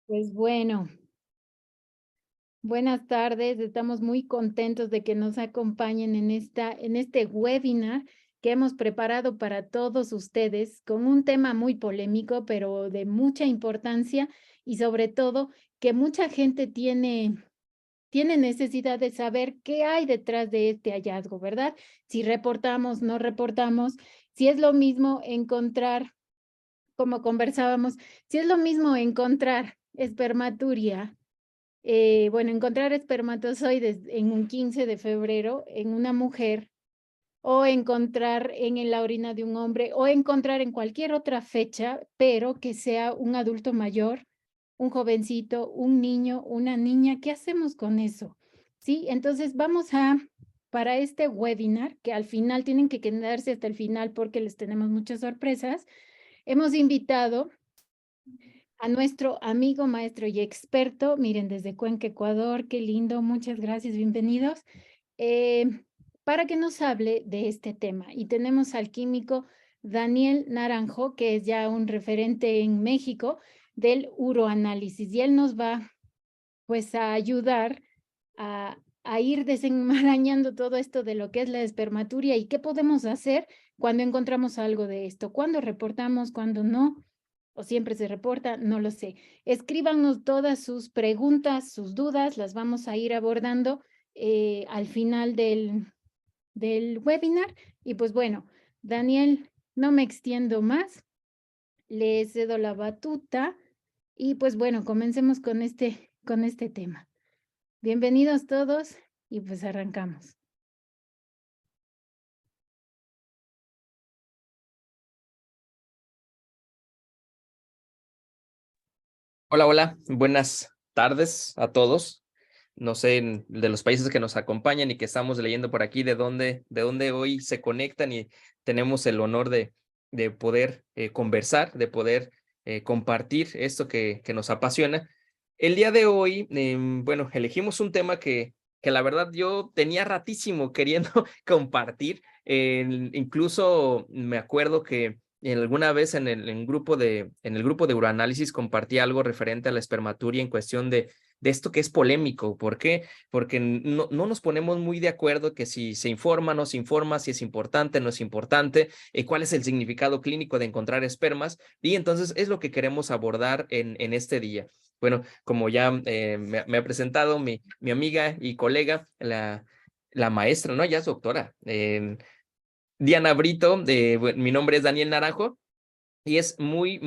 Pues bueno, buenas tardes. Estamos muy contentos de que nos acompañen en este webinar que hemos preparado para todos ustedes con un tema muy polémico, pero de mucha importancia y sobre todo que mucha gente tiene necesidad de saber qué hay detrás de este hallazgo, ¿verdad? Si reportamos, no reportamos, si es lo mismo encontrar, como conversábamos, si es lo mismo encontrar espermaturia. Bueno, encontrar espermatozoides en un 15 de febrero en una mujer, o encontrar en la orina de un hombre, o encontrar en cualquier otra fecha, pero que sea un adulto mayor, un jovencito, un niño, una niña. ¿Qué hacemos con eso? ¿Sí? Entonces para este webinar, que al final tienen que quedarse hasta el final porque les tenemos muchas sorpresas, hemos invitado a nuestro amigo, maestro y experto, miren, desde Cuenca, Ecuador, qué lindo, muchas gracias, bienvenidos, eh, para que nos hable de este tema. Y tenemos al químico Daniel Naranjo, que es ya un referente en México del uroanálisis, y él nos va pues a ayudar a ir desenmarañando todo esto de lo que es la espermaturia y qué podemos hacer cuando encontramos algo de esto, cuándo reportamos, cuándo no, o siempre se reporta, no lo sé. Escríbanos todas sus preguntas, sus dudas, las vamos a ir abordando al final del webinar. Y pues bueno, Daniel, no me extiendo más, le cedo la batuta y pues bueno, comencemos con este tema. Bienvenidos todos y pues arrancamos. Hola, hola, buenas tardes a todos. No sé, de los países que nos acompañan y que estamos leyendo por aquí, de dónde hoy se conectan y tenemos el honor de poder conversar, de poder compartir esto que nos apasiona. El día de hoy, bueno, elegimos un tema que la verdad yo tenía ratísimo queriendo compartir. Incluso me acuerdo que alguna vez en el grupo de Uroanálisis compartí algo referente a la espermaturia en cuestión de esto que es polémico. ¿Por qué? Porque no nos ponemos muy de acuerdo que si se informa, no se informa, si es importante, no es importante, cuál es el significado clínico de encontrar espermas, y entonces es lo que queremos abordar en este día. Bueno, como ya me ha presentado mi amiga y colega, la maestra, ¿no? Ya es doctora, Diana Brito. Mi nombre es Daniel Naranjo y es muy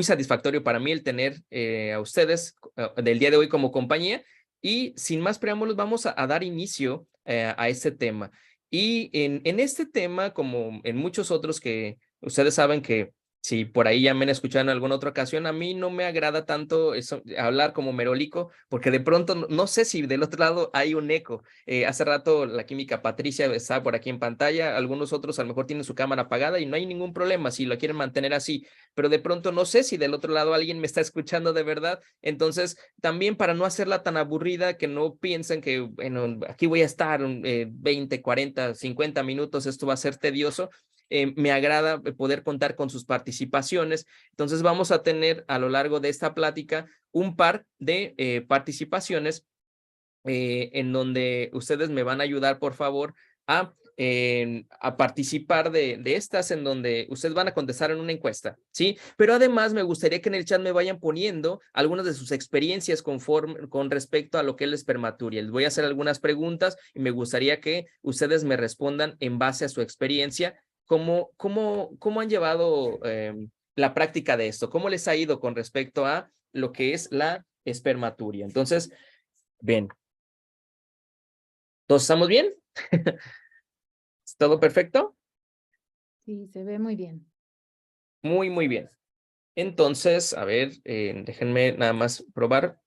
satisfactorio para mí el tener a ustedes del día de hoy como compañía. Y sin más preámbulos, vamos a dar inicio a este tema. Y en este tema, como en muchos otros que ustedes saben que si por ahí ya me han escuchado en alguna otra ocasión, a mí no me agrada tanto eso, hablar como merólico, porque de pronto no sé si del otro lado hay un eco. Hace rato la química Patricia está por aquí en pantalla, algunos otros a lo mejor tienen su cámara apagada y no hay ningún problema si lo quieren mantener así, pero de pronto no sé si del otro lado alguien me está escuchando de verdad. Entonces, también para no hacerla tan aburrida, que no piensen que, bueno, aquí voy a estar 20, 40, 50 minutos, esto va a ser tedioso. Me agrada poder contar con sus participaciones. Entonces, vamos a tener a lo largo de esta plática un par de participaciones en donde ustedes me van a ayudar, por favor, a participar de estas, en donde ustedes van a contestar en una encuesta, ¿sí? Pero además me gustaría que en el chat me vayan poniendo algunas de sus experiencias con respecto a lo que es la espermaturia. Les voy a hacer algunas preguntas y me gustaría que ustedes me respondan en base a su experiencia, cómo han llevado la práctica de esto, cómo les ha ido con respecto a lo que es la espermaturia. Entonces, bien, ¿todos estamos bien? ¿Todo perfecto? Sí, se ve muy bien. Muy, muy bien. Entonces, a ver, déjenme nada más probar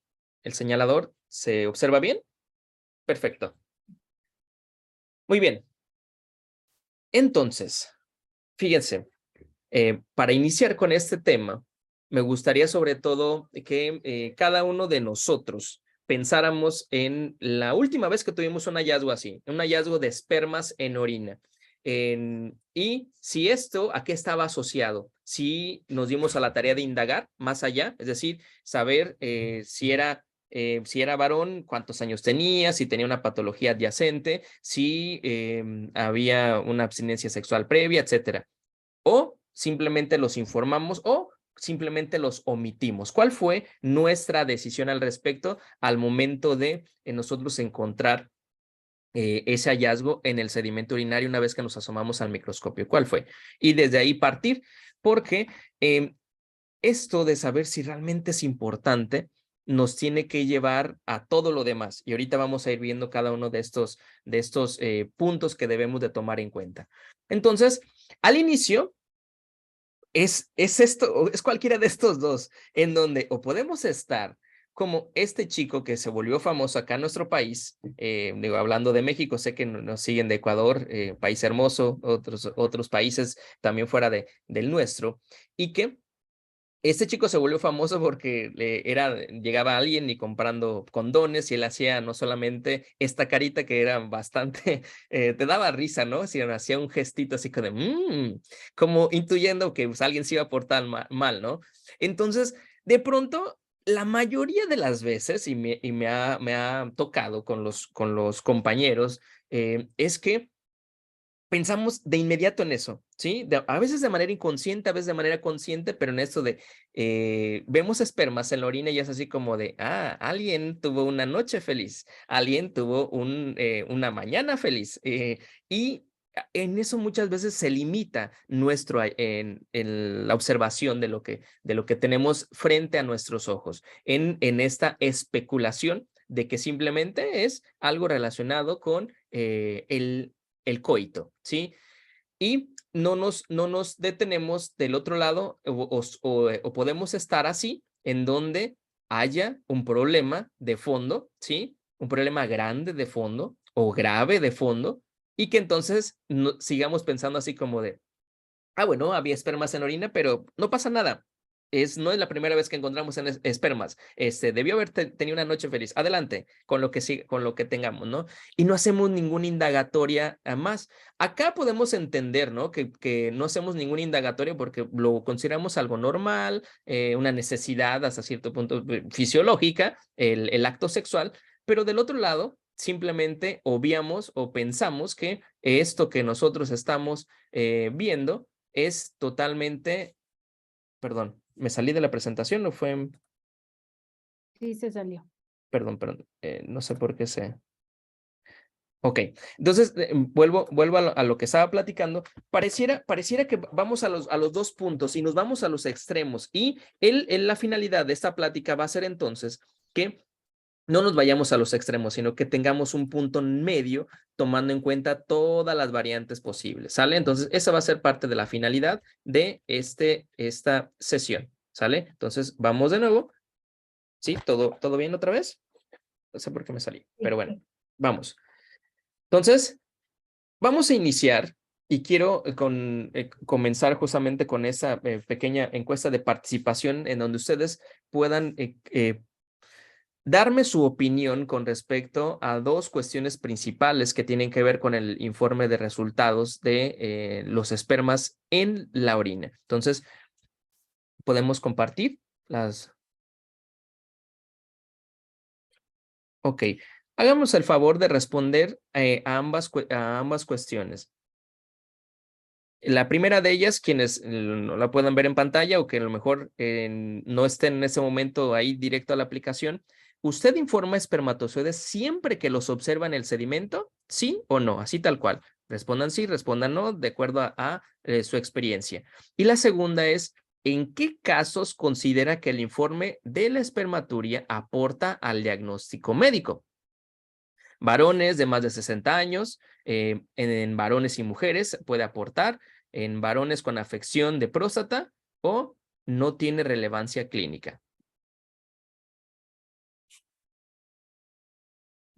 el señalador. ¿Se observa bien? Perfecto. Muy bien. Entonces, fíjense, para iniciar con este tema, me gustaría sobre todo que cada uno de nosotros pensáramos en la última vez que tuvimos un hallazgo así, un hallazgo de espermas en orina. Y si esto, ¿a qué estaba asociado? sí nos dimos a la tarea de indagar más allá, es decir, saber si era varón, cuántos años tenía, si tenía una patología adyacente, si había una abstinencia sexual previa, etcétera. O simplemente los informamos o simplemente los omitimos. ¿Cuál fue nuestra decisión al respecto al momento de nosotros encontrar ese hallazgo en el sedimento urinario una vez que nos asomamos al microscopio? ¿Cuál fue? Y desde ahí partir, porque esto de saber si realmente es importante nos tiene que llevar a todo lo demás. Y ahorita vamos a ir viendo cada uno de estos puntos que debemos de tomar en cuenta. Entonces, al inicio, es cualquiera de estos dos, en donde o podemos estar como este chico que se volvió famoso acá en nuestro país, digo, hablando de México, sé que nos siguen de Ecuador, país hermoso, otros países también fuera del nuestro, y que este chico se volvió famoso porque llegaba alguien y comprando condones y él hacía no solamente esta carita que era bastante, te daba risa, ¿no? Sino hacía un gestito así como de, como intuyendo que pues, alguien se iba a portar mal, ¿no? Entonces, de pronto, la mayoría de las veces, y me ha tocado con los compañeros, es que pensamos de inmediato en eso, ¿sí? A veces de manera inconsciente, a veces de manera consciente, pero en esto de, vemos espermas en la orina y es así como de, alguien tuvo una noche feliz, alguien tuvo una mañana feliz. Y en eso muchas veces se limita en la observación de lo que tenemos frente a nuestros ojos, en esta especulación de que simplemente es algo relacionado con el coito, ¿sí? Y no nos detenemos del otro lado o podemos estar así en donde haya un problema de fondo, ¿sí? Un problema grande de fondo o grave de fondo y que entonces sigamos pensando así como de, bueno, había espermas en la orina, pero no pasa nada. No es la primera vez que encontramos espermas. Debió haber tenido una noche feliz. Adelante, con lo que tengamos, ¿no? Y no hacemos ninguna indagatoria a más. Acá podemos entender, ¿no? Que no hacemos ninguna indagatoria porque lo consideramos algo normal, una necesidad hasta cierto punto fisiológica, el acto sexual, pero del otro lado, simplemente obviamos o pensamos que esto que nosotros estamos viendo es totalmente, perdón, me salí de la presentación o fue, Sí, se salió. perdón, no sé por qué Ok, entonces vuelvo a lo que estaba platicando. Pareciera que vamos a los dos puntos y nos vamos a los extremos. Y la finalidad de esta plática va a ser entonces que no nos vayamos a los extremos, sino que tengamos un punto en medio tomando en cuenta todas las variantes posibles, ¿sale? Entonces, esa va a ser parte de la finalidad de esta sesión, ¿sale? Entonces, vamos de nuevo. ¿Sí? ¿Todo bien otra vez? No sé por qué me salí, pero Sí. bueno, vamos. Entonces, vamos a iniciar y quiero comenzar justamente con esa pequeña encuesta de participación en donde ustedes puedan darme su opinión con respecto a dos cuestiones principales que tienen que ver con el informe de resultados de los espermas en la orina. Entonces, podemos compartir las. Ok, hagamos el favor de responder a ambas cuestiones. La primera de ellas, quienes no la puedan ver en pantalla o que a lo mejor no estén en ese momento ahí directo a la aplicación, ¿usted informa espermatozoides siempre que los observa en el sedimento? ¿Sí o no? Así tal cual. Respondan sí, respondan no, de acuerdo a su experiencia. Y la segunda es, ¿en qué casos considera que el informe de la espermaturia aporta al diagnóstico médico? Varones de más de 60 años, en varones y mujeres puede aportar, en varones con afección de próstata o no tiene relevancia clínica.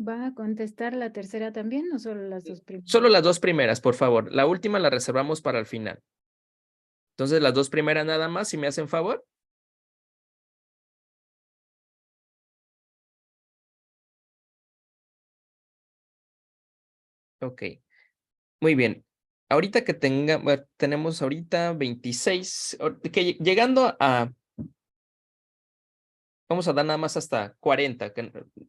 ¿Va a contestar la tercera también o solo las dos Solo primeras? las dos primeras, por favor. La última la reservamos para el final. Entonces, las dos primeras nada más, si me hacen favor. Ok, muy bien. ahorita que tenemos ahorita 26, que llegando a, vamos a dar nada más hasta 40,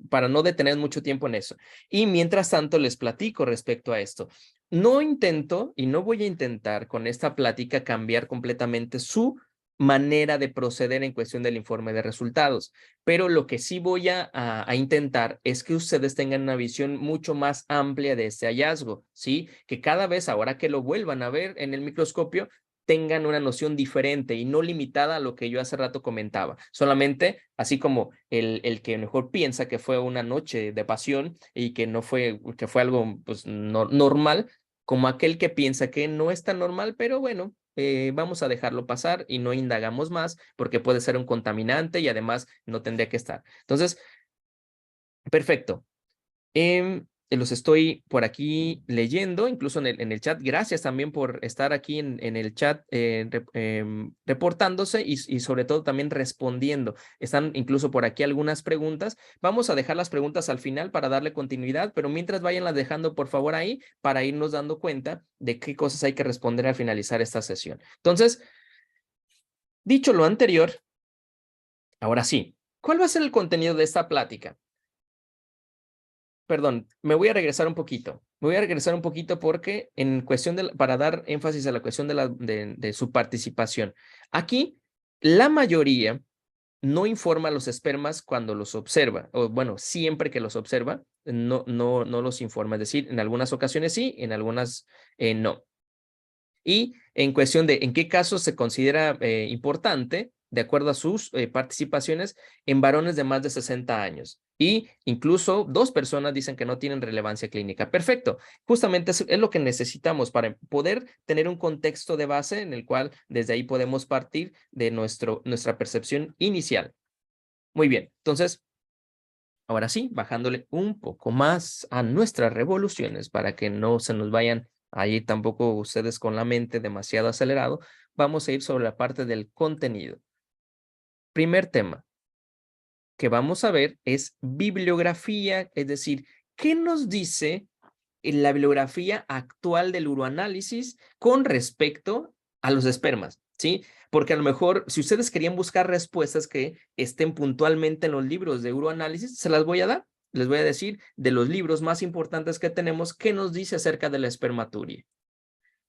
para no detener mucho tiempo en eso. Y mientras tanto les platico respecto a esto. No intento y no voy a intentar con esta plática cambiar completamente su manera de proceder en cuestión del informe de resultados, pero lo que sí voy a intentar es que ustedes tengan una visión mucho más amplia de este hallazgo, ¿sí? Que cada vez, ahora que lo vuelvan a ver en el microscopio, tengan una noción diferente y no limitada a lo que yo hace rato comentaba. Solamente, así como el que mejor piensa que fue una noche de pasión y que no fue, que fue algo pues, normal, como aquel que piensa que no es tan normal, pero bueno, vamos a dejarlo pasar y no indagamos más porque puede ser un contaminante y además no tendría que estar. Entonces, perfecto. Los estoy por aquí leyendo, incluso en el chat. Gracias también por estar aquí en el chat reportándose y sobre todo también respondiendo. Están incluso por aquí algunas preguntas. Vamos a dejar las preguntas al final para darle continuidad, pero mientras vayanlas dejando por favor ahí para irnos dando cuenta de qué cosas hay que responder al finalizar esta sesión. Entonces, dicho lo anterior, ahora sí, ¿cuál va a ser el contenido de esta plática? Perdón, me voy a regresar un poquito. Me voy a regresar un poquito porque en cuestión para dar énfasis a la cuestión de su participación. Aquí, la mayoría no informa a los espermas cuando los observa, o bueno, siempre que los observa, no los informa. Es decir, en algunas ocasiones sí, en algunas no. Y en cuestión de en qué casos se considera importante, de acuerdo a sus participaciones, en varones de más de 60 años. Y incluso 2 personas dicen que no tienen relevancia clínica. Perfecto. Justamente es lo que necesitamos para poder tener un contexto de base en el cual desde ahí podemos partir de nuestra percepción inicial. Muy bien. Entonces, ahora sí, bajándole un poco más a nuestras revoluciones para que no se nos vayan ahí tampoco ustedes con la mente demasiado acelerado, vamos a ir sobre la parte del contenido. Primer tema que vamos a ver es bibliografía, es decir, ¿qué nos dice en la bibliografía actual del uroanálisis con respecto a los espermas? ¿Sí? Porque a lo mejor, si ustedes querían buscar respuestas que estén puntualmente en los libros de uroanálisis, se las voy a dar. Les voy a decir de los libros más importantes que tenemos, ¿qué nos dice acerca de la espermaturia?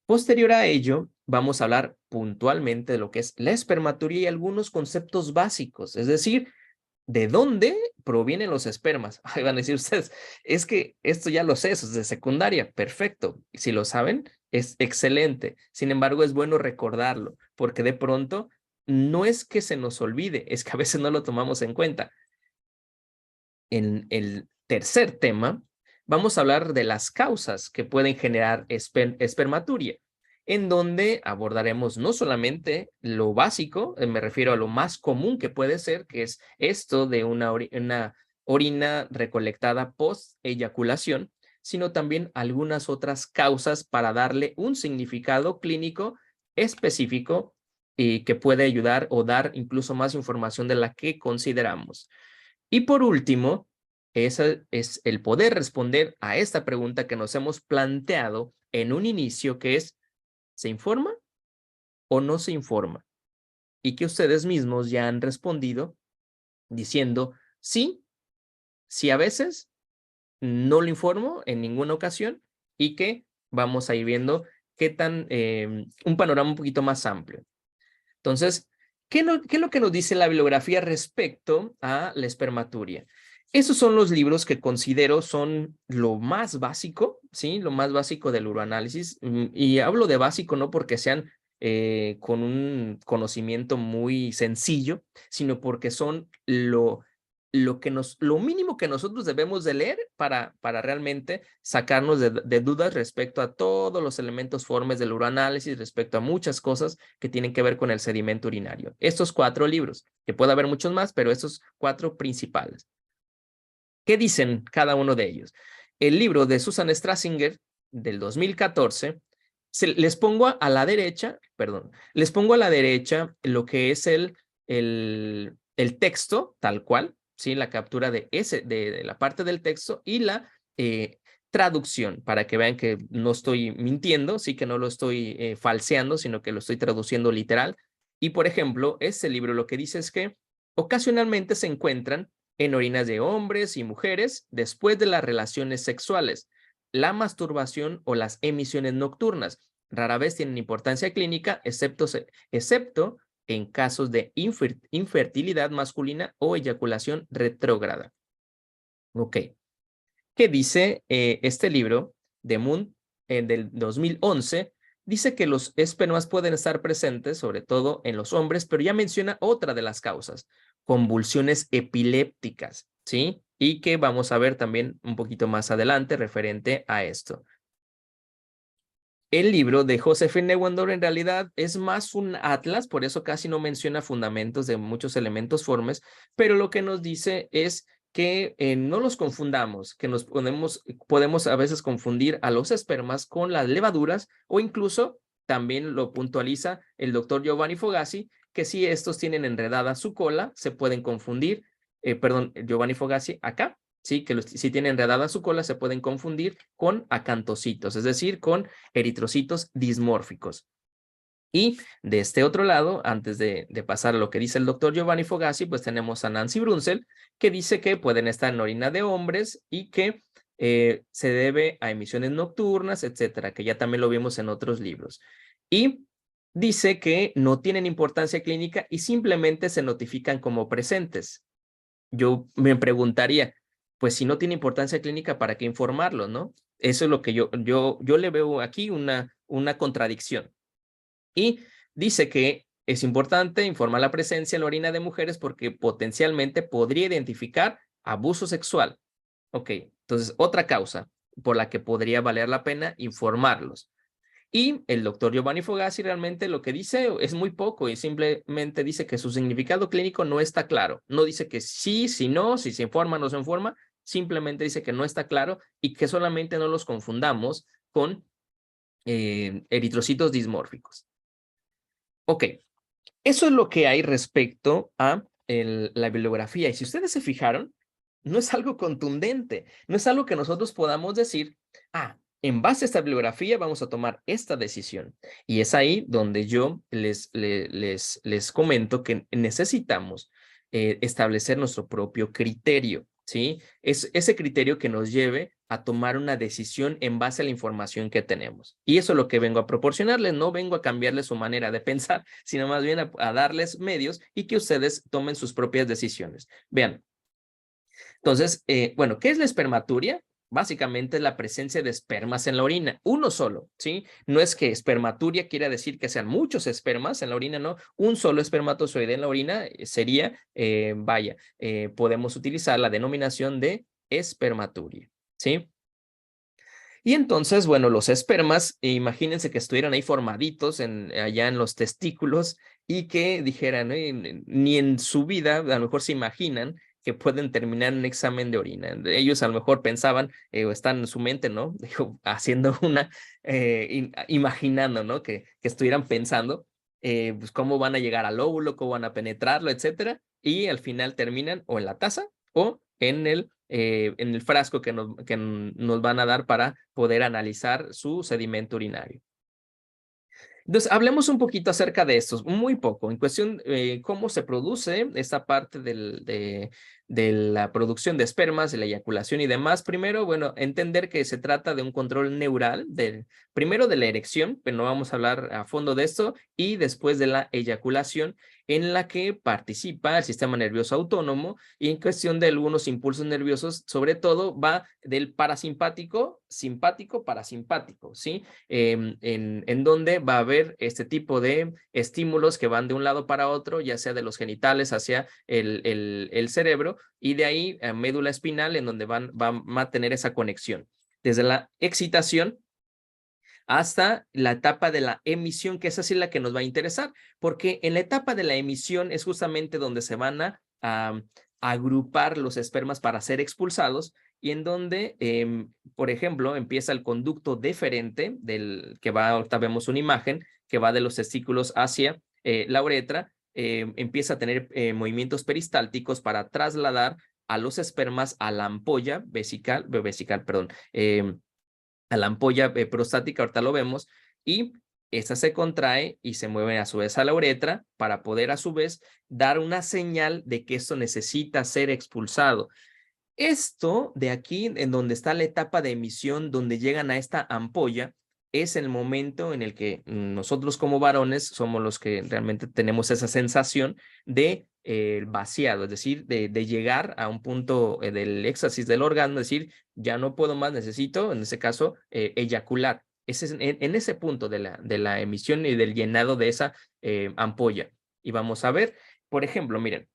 Posterior a ello, vamos a hablar puntualmente de lo que es la espermaturia y algunos conceptos básicos, es decir, ¿de dónde provienen los espermas? Ahí van a decir ustedes, es que esto ya lo sé, eso es de secundaria. Perfecto. Si lo saben, es excelente. Sin embargo, es bueno recordarlo, porque de pronto no es que se nos olvide, es que a veces no lo tomamos en cuenta. En el tercer tema, vamos a hablar de las causas que pueden generar espermaturia, en donde abordaremos no solamente lo básico, me refiero a lo más común que puede ser, que es esto de una orina recolectada post-eyaculación, sino también algunas otras causas para darle un significado clínico específico y que puede ayudar o dar incluso más información de la que consideramos. Y por último, ese es el poder responder a esta pregunta que nos hemos planteado en un inicio, que es, ¿se informa o no se informa? Y que ustedes mismos ya han respondido diciendo, sí, sí a veces, no lo informo en ninguna ocasión y que vamos a ir viendo qué tan, un panorama un poquito más amplio. Entonces, ¿qué es lo que nos dice la bibliografía respecto a la espermaturia? Esos son los libros que considero son lo más básico, ¿sí? Lo más básico del uroanálisis. Y hablo de básico no porque sean con un conocimiento muy sencillo, sino porque son lo mínimo que nosotros debemos de leer para realmente sacarnos de dudas respecto a todos los elementos formes del uroanálisis, respecto a muchas cosas que tienen que ver con el sedimento urinario. Estos 4 libros, que puede haber muchos más, pero estos 4 principales. ¿Qué dicen cada uno de ellos? El libro de Susan Strassinger del 2014, les pongo a la derecha, perdón, les pongo a la derecha lo que es el texto tal cual, ¿sí? La captura de la parte del texto y traducción, para que vean que no estoy mintiendo, sí que no lo estoy falseando, sino que lo estoy traduciendo literal. Y, por ejemplo, este libro lo que dice es que ocasionalmente se encuentran en orinas de hombres y mujeres después de las relaciones sexuales, la masturbación o las emisiones nocturnas. Rara vez tienen importancia clínica, excepto en casos de infertilidad masculina o eyaculación retrógrada. Ok. ¿Qué dice este libro de Moon del 2011? Dice que los espermas pueden estar presentes, sobre todo en los hombres, pero ya menciona otra de las causas, convulsiones epilépticas, ¿sí? Y que vamos a ver también un poquito más adelante referente a esto. El libro de Josephine Neuendorf en realidad es más un atlas, por eso casi no menciona fundamentos de muchos elementos formes, pero lo que nos dice es que no los confundamos, que podemos a veces confundir a los espermas con las levaduras, o incluso también lo puntualiza el doctor Giovanni Fogassi, que si estos tienen enredada su cola, se pueden confundir, Giovanni Fogassi acá, sí, que si tienen enredada su cola se pueden confundir con acantocitos, es decir, con eritrocitos dismórficos. Y de este otro lado, antes de pasar a lo que dice el doctor Giovanni Fogassi, pues tenemos a Nancy Brunzell, que dice que pueden estar en orina de hombres y que se debe a emisiones nocturnas, etcétera, que ya también lo vimos en otros libros. Y dice que no tienen importancia clínica y simplemente se notifican como presentes. Yo me preguntaría, pues si no tiene importancia clínica, ¿para qué informarlo, no? Eso es lo que yo le veo aquí una contradicción. Y dice que es importante informar la presencia en la orina de mujeres porque potencialmente podría identificar abuso sexual. Ok, entonces otra causa por la que podría valer la pena informarlos. Y el doctor Giovanni Fogassi realmente lo que dice es muy poco y simplemente dice que su significado clínico no está claro. No dice que sí, si no, si se informa, no se informa. Simplemente dice que no está claro y que solamente no los confundamos con eritrocitos dismórficos. Ok, eso es lo que hay respecto a la bibliografía. Y si ustedes se fijaron, no es algo contundente, no es algo que nosotros podamos decir, en base a esta bibliografía vamos a tomar esta decisión. Y es ahí donde yo les comento que necesitamos establecer nuestro propio criterio, ¿sí? Es ese criterio que nos lleve a tomar una decisión en base a la información que tenemos. Y eso es lo que vengo a proporcionarles. No vengo a cambiarles su manera de pensar, sino más bien a darles medios y que ustedes tomen sus propias decisiones. Vean. Entonces, bueno, ¿qué es la espermaturia? Básicamente es la presencia de espermas en la orina, uno solo, ¿sí? No es que espermaturia quiera decir que sean muchos espermas en la orina, no. Un solo espermatozoide en la orina sería, podemos utilizar la denominación de espermaturia, ¿sí? Y entonces, bueno, los espermas, imagínense que estuvieran ahí formaditos allá en los testículos y que dijeran, ni en su vida, a lo mejor se imaginan que pueden terminar un examen de orina. Ellos a lo mejor pensaban, o están en su mente, ¿no? Haciendo imaginando, ¿no? Que estuvieran pensando, pues cómo van a llegar al óvulo, cómo van a penetrarlo, etcétera. Y al final terminan o en la taza o en el frasco que nos van a dar para poder analizar su sedimento urinario. Entonces, hablemos un poquito acerca de estos, muy poco, en cuestión cómo se produce esta parte de la producción de espermas, de la eyaculación y demás. Primero, bueno, entender que se trata de un control neural, primero de la erección, pero no vamos a hablar a fondo de esto, y después de la eyaculación, en la que participa el sistema nervioso autónomo y en cuestión de algunos impulsos nerviosos, sobre todo va del parasimpático, simpático, parasimpático, ¿sí? En donde va a haber este tipo de estímulos que van de un lado para otro, ya sea de los genitales hacia el cerebro, y de ahí a médula espinal, en donde van a tener esa conexión. Desde la excitación hasta la etapa de la emisión, que es así la que nos va a interesar, porque en la etapa de la emisión es justamente donde se van a agrupar los espermas para ser expulsados y en donde, por ejemplo, empieza el conducto deferente que va, ahorita vemos una imagen, que va de los testículos hacia la uretra, empieza a tener movimientos peristálticos para trasladar a los espermas a la ampolla vesical, perdón, a la ampolla prostática, ahorita lo vemos, y esta se contrae y se mueve a su vez a la uretra para poder a su vez dar una señal de que esto necesita ser expulsado. Esto de aquí, en donde está la etapa de emisión, donde llegan a esta ampolla, es el momento en el que nosotros como varones somos los que realmente tenemos esa sensación de vaciado, es decir, de llegar a un punto del éxtasis del orgasmo, es decir, ya no puedo más, necesito, en ese caso, eyacular. Ese es en ese punto de la emisión y del llenado de esa ampolla. Y vamos a ver, por ejemplo, miren,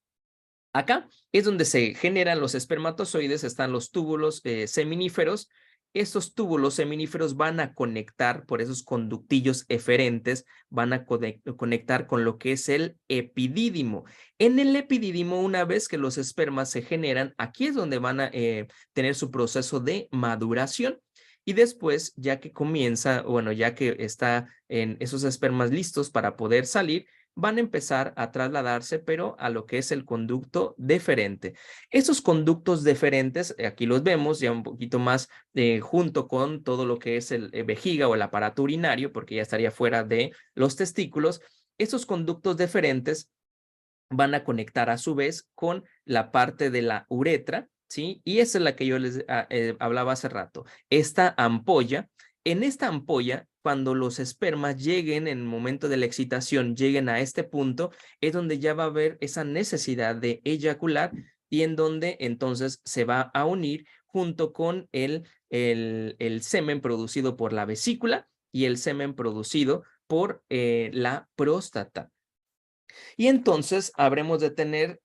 acá es donde se generan los espermatozoides, están los túbulos seminíferos. Estos túbulos seminíferos van a conectar por esos conductillos eferentes, van a conectar con lo que es el epidídimo. En el epidídimo, una vez que los espermas se generan, aquí es donde van a tener su proceso de maduración. Y después, ya que comienza, bueno, ya que está en esos espermas listos para poder salir, van a empezar a trasladarse, pero a lo que es el conducto deferente. Esos conductos deferentes, aquí los vemos ya un poquito más junto con todo lo que es el vejiga o el aparato urinario, porque ya estaría fuera de los testículos. Esos conductos deferentes van a conectar a su vez con la parte de la uretra, ¿sí? Y esa es la que yo les hablaba hace rato. Esta ampolla, en esta ampolla, cuando los espermas lleguen en el momento de la excitación, lleguen a este punto, es donde ya va a haber esa necesidad de eyacular y en donde entonces se va a unir junto con el semen producido por la vesícula y el semen producido por la próstata. Y entonces habremos de tener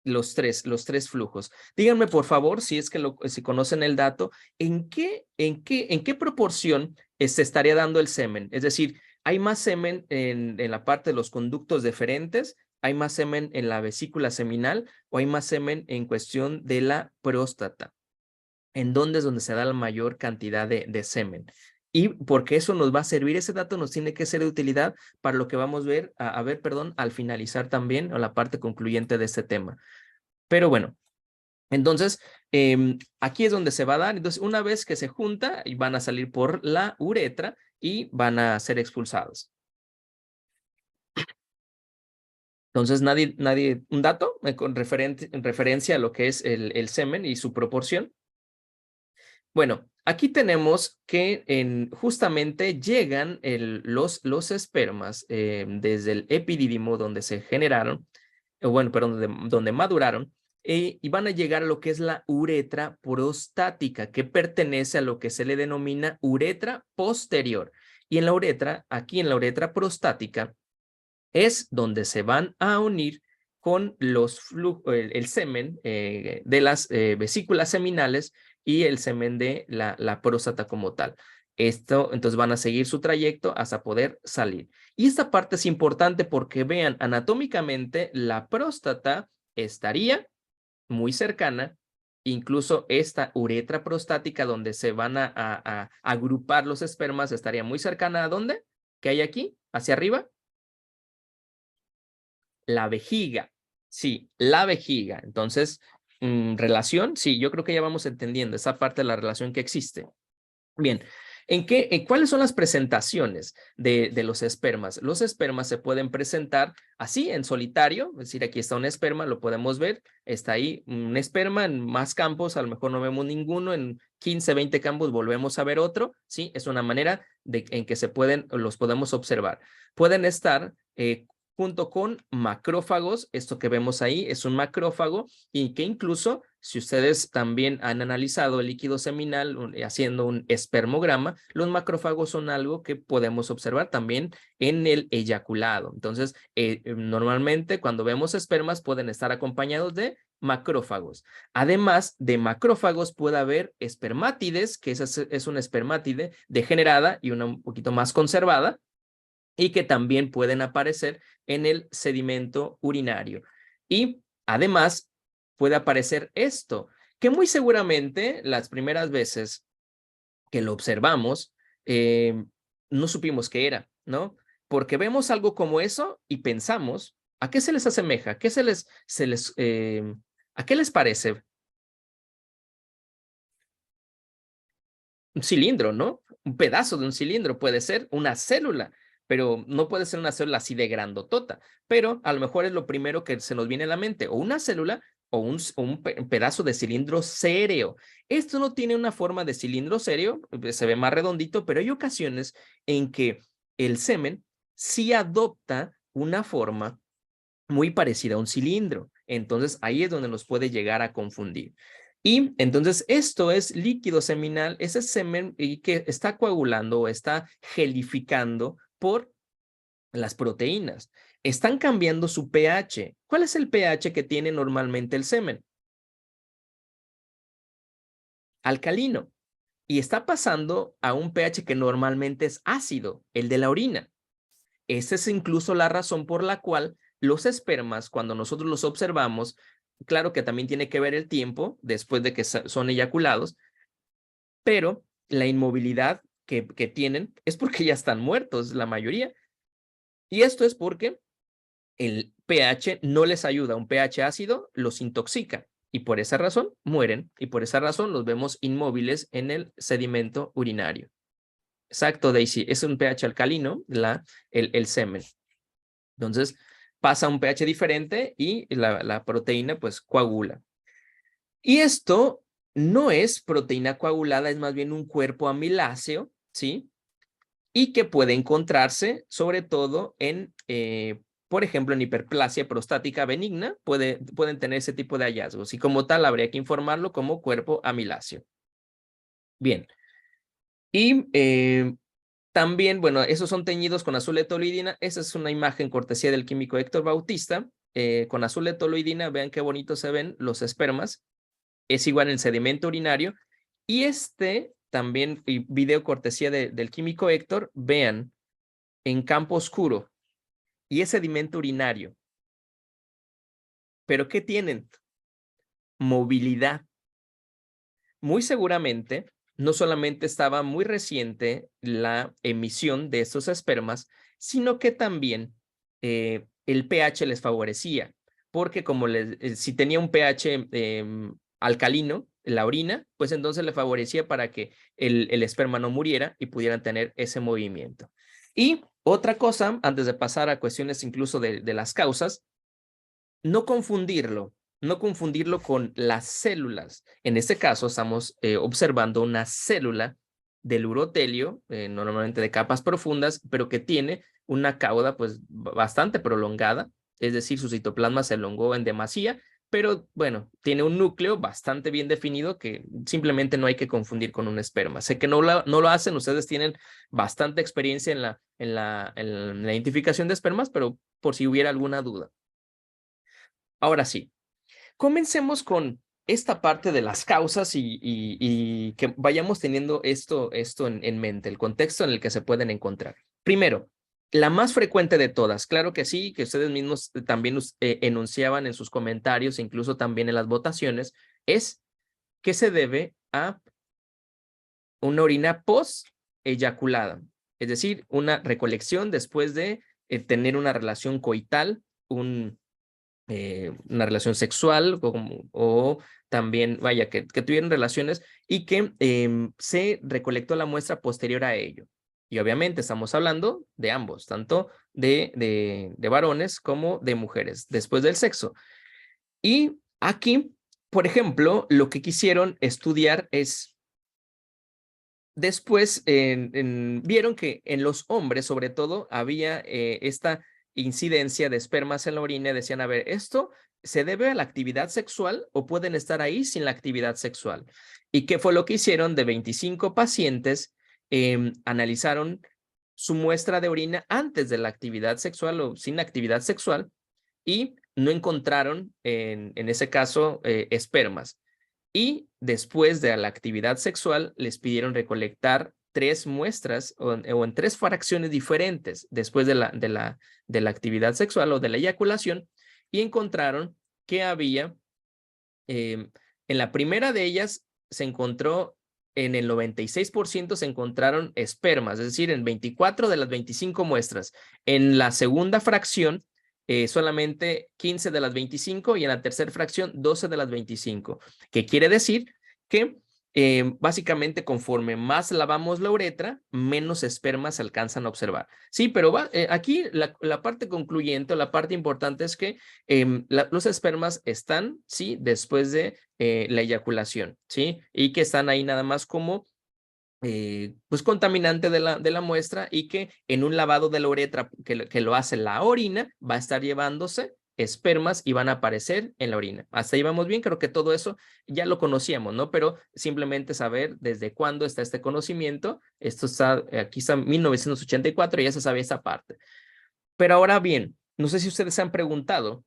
los tres flujos. Díganme, por favor, si es que si conocen el dato, ¿en qué proporción se estaría dando el semen? Es decir, ¿hay más semen en la parte de los conductos deferentes? ¿Hay más semen en la vesícula seminal? ¿O hay más semen en cuestión de la próstata? ¿En dónde es donde se da la mayor cantidad de semen? Y porque eso nos va a servir, ese dato nos tiene que ser de utilidad para lo que vamos a ver, perdón, al finalizar también o la parte concluyente de este tema. Pero bueno, entonces aquí es donde se va a dar. Entonces, una vez que se junta, van a salir por la uretra y van a ser expulsados. Entonces, un dato con referencia a lo que es el semen y su proporción. Bueno, aquí tenemos que justamente llegan los espermas desde el epidídimo donde se generaron, bueno, perdón, donde maduraron, y van a llegar a lo que es la uretra prostática, que pertenece a lo que se le denomina uretra posterior. Y en la uretra, aquí en la uretra prostática, es donde se van a unir con el semen de las vesículas seminales y el semen de la próstata como tal. Esto, entonces van a seguir su trayecto hasta poder salir. Y esta parte es importante porque vean, anatómicamente la próstata estaría muy cercana, incluso esta uretra prostática donde se van a agrupar los espermas estaría muy cercana ¿a dónde? ¿Qué hay aquí? ¿Hacia arriba? La vejiga. Sí, la vejiga. Entonces, relación, sí, yo creo que ya vamos entendiendo esa parte de la relación que existe. Bien, ¿cuáles son las presentaciones de los espermas? Los espermas se pueden presentar así en solitario, es decir, aquí está un esperma, lo podemos ver, está ahí un esperma en más campos, a lo mejor no vemos ninguno, en 15, 20 campos volvemos a ver otro, ¿sí? Es una manera en que los podemos observar. Pueden estar junto con macrófagos, esto que vemos ahí es un macrófago y que incluso si ustedes también han analizado el líquido seminal haciendo un espermograma, los macrófagos son algo que podemos observar también en el eyaculado. Entonces, normalmente cuando vemos espermas pueden estar acompañados de macrófagos. Además de macrófagos puede haber espermátides, que es una espermátide degenerada y una un poquito más conservada, y que también pueden aparecer en el sedimento urinario. Y además puede aparecer esto, que muy seguramente las primeras veces que lo observamos, no supimos qué era, ¿no? Porque vemos algo como eso y pensamos, ¿a qué se les asemeja? ¿Qué ¿A qué les parece? Un cilindro, ¿no? Un pedazo de un cilindro puede ser una célula, pero no puede ser una célula así de grandotota, pero a lo mejor es lo primero que se nos viene a la mente, o una célula o un pedazo de cilindro séreo. Esto no tiene una forma de cilindro séreo, se ve más redondito, pero hay ocasiones en que el semen sí adopta una forma muy parecida a un cilindro. Entonces ahí es donde nos puede llegar a confundir. Y entonces esto es líquido seminal, ese semen y que está coagulando o está gelificando por las proteínas. Están cambiando su pH. ¿Cuál es el pH que tiene normalmente el semen? Alcalino. Y está pasando a un pH que normalmente es ácido, el de la orina. Esa es incluso la razón por la cual los espermas, cuando nosotros los observamos, claro que también tiene que ver el tiempo después de que son eyaculados, pero la inmovilidad que tienen es porque ya están muertos, la mayoría. Y esto es porque el pH no les ayuda, un pH ácido los intoxica y por esa razón mueren y por esa razón los vemos inmóviles en el sedimento urinario. Exacto, Daisy, es un pH alcalino el semen. Entonces pasa a un pH diferente y la proteína pues coagula. Y esto no es proteína coagulada, es más bien un cuerpo amiláceo, ¿sí? Y que puede encontrarse sobre todo en, por ejemplo, en hiperplasia prostática benigna, pueden tener ese tipo de hallazgos y como tal habría que informarlo como cuerpo amiláceo. Bien. Y también, bueno, esos son teñidos con azul de toluidina. Esa es una imagen cortesía del químico Héctor Bautista. Con azul de toluidina, vean qué bonito se ven los espermas. Es igual en el sedimento urinario. Y también video cortesía del químico Héctor, vean en campo oscuro y es sedimento urinario. ¿Pero qué tienen? Movilidad. Muy seguramente, no solamente estaba muy reciente la emisión de estos espermas, sino que también el pH les favorecía, porque como si tenía un pH alcalino, la orina, pues entonces le favorecía para que el esperma no muriera y pudieran tener ese movimiento. Y otra cosa, antes de pasar a cuestiones incluso de las causas, no confundirlo con las células. En este caso estamos observando una célula del urotelio, normalmente de capas profundas, pero que tiene una cauda pues bastante prolongada, es decir, su citoplasma se elongó en demasía, pero bueno, tiene un núcleo bastante bien definido que simplemente no hay que confundir con un esperma. Sé que no lo hacen, ustedes tienen bastante experiencia en la identificación de espermas, pero por si hubiera alguna duda. Ahora sí, comencemos con esta parte de las causas y que vayamos teniendo esto en mente, el contexto en el que se pueden encontrar. Primero, la más frecuente de todas, claro que sí, que ustedes mismos también enunciaban en sus comentarios, incluso también en las votaciones, es que se debe a una orina post-eyaculada, es decir, una recolección después de tener una relación coital, una relación sexual o también, vaya, que tuvieron relaciones y que se recolectó la muestra posterior a ello. Y obviamente estamos hablando de ambos, tanto de varones como de mujeres, después del sexo. Y aquí, por ejemplo, lo que quisieron estudiar es, después vieron que en los hombres, sobre todo, había esta incidencia de espermas en la orina. Decían, a ver, ¿esto se debe a la actividad sexual o pueden estar ahí sin la actividad sexual? ¿Y qué fue lo que hicieron? De 25 pacientes, analizaron su muestra de orina antes de la actividad sexual o sin actividad sexual y no encontraron en ese caso espermas. Y después de la actividad sexual les pidieron recolectar 3 muestras o en 3 fracciones diferentes después de la actividad sexual o de la eyaculación y encontraron que había, en la primera de ellas se encontró, en el 96% se encontraron espermas, es decir, en 24 de las 25 muestras. En la segunda fracción solamente 15 de las 25 y en la tercera fracción 12 de las 25, que quiere decir que básicamente conforme más lavamos la uretra, menos espermas se alcanzan a observar. Sí, pero aquí la parte concluyente o la parte importante es que los espermas están, sí, después de la eyaculación, sí, y que están ahí nada más como pues contaminante de la muestra y que en un lavado de la uretra que lo hace la orina va a estar llevándose espermas y van a aparecer en la orina. Hasta ahí vamos bien, creo que todo eso ya lo conocíamos, ¿no? Pero simplemente saber desde cuándo está este conocimiento. Esto está, aquí está 1984 y ya se sabe esa parte. Pero ahora bien, no sé si ustedes se han preguntado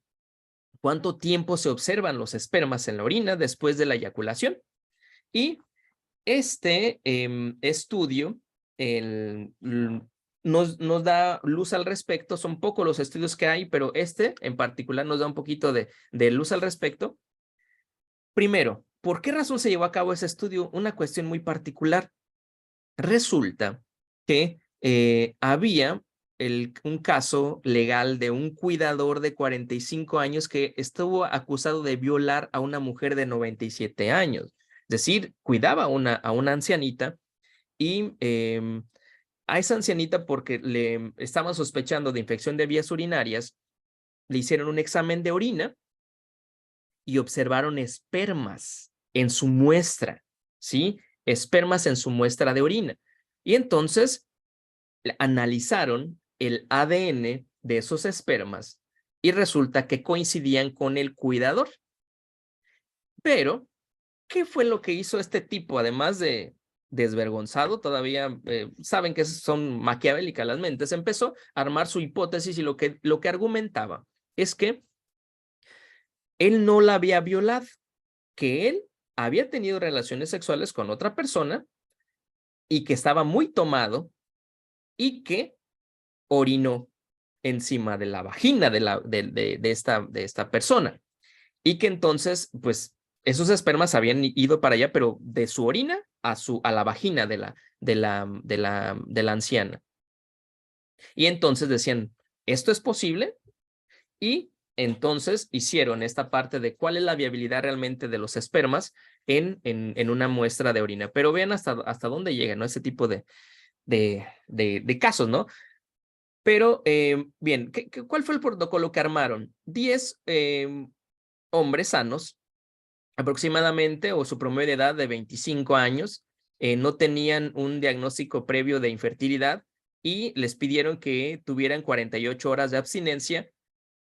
cuánto tiempo se observan los espermas en la orina después de la eyaculación. Y este estudio nos da luz al respecto. Son pocos los estudios que hay, pero este en particular nos da un poquito de luz al respecto. Primero, ¿por qué razón se llevó a cabo ese estudio? Una cuestión muy particular. Resulta que había un caso legal de un cuidador de 45 años que estuvo acusado de violar a una mujer de 97 años. Es decir, cuidaba a una ancianita y a esa ancianita, porque le estaban sospechando de infección de vías urinarias, le hicieron un examen de orina y observaron espermas en su muestra, ¿sí? Espermas en su muestra de orina. Y entonces analizaron el ADN de esos espermas y resulta que coincidían con el cuidador. Pero, ¿qué fue lo que hizo este tipo? Además de desvergonzado, todavía saben que son maquiavélicas las mentes, empezó a armar su hipótesis y lo que argumentaba es que él no la había violado, que él había tenido relaciones sexuales con otra persona y que estaba muy tomado y que orinó encima de la vagina de esta persona. Y que entonces, pues, esos espermas habían ido para allá, pero de su orina a la vagina de la anciana. Y entonces decían, ¿esto es posible? Y entonces hicieron esta parte de cuál es la viabilidad realmente de los espermas en una muestra de orina. Pero vean hasta dónde llega, ¿no? Ese tipo de casos, ¿no? Pero, bien, ¿cuál fue el protocolo que armaron? 10 hombres sanos, aproximadamente, o su promedio de edad de 25 años, no tenían un diagnóstico previo de infertilidad y les pidieron que tuvieran 48 horas de abstinencia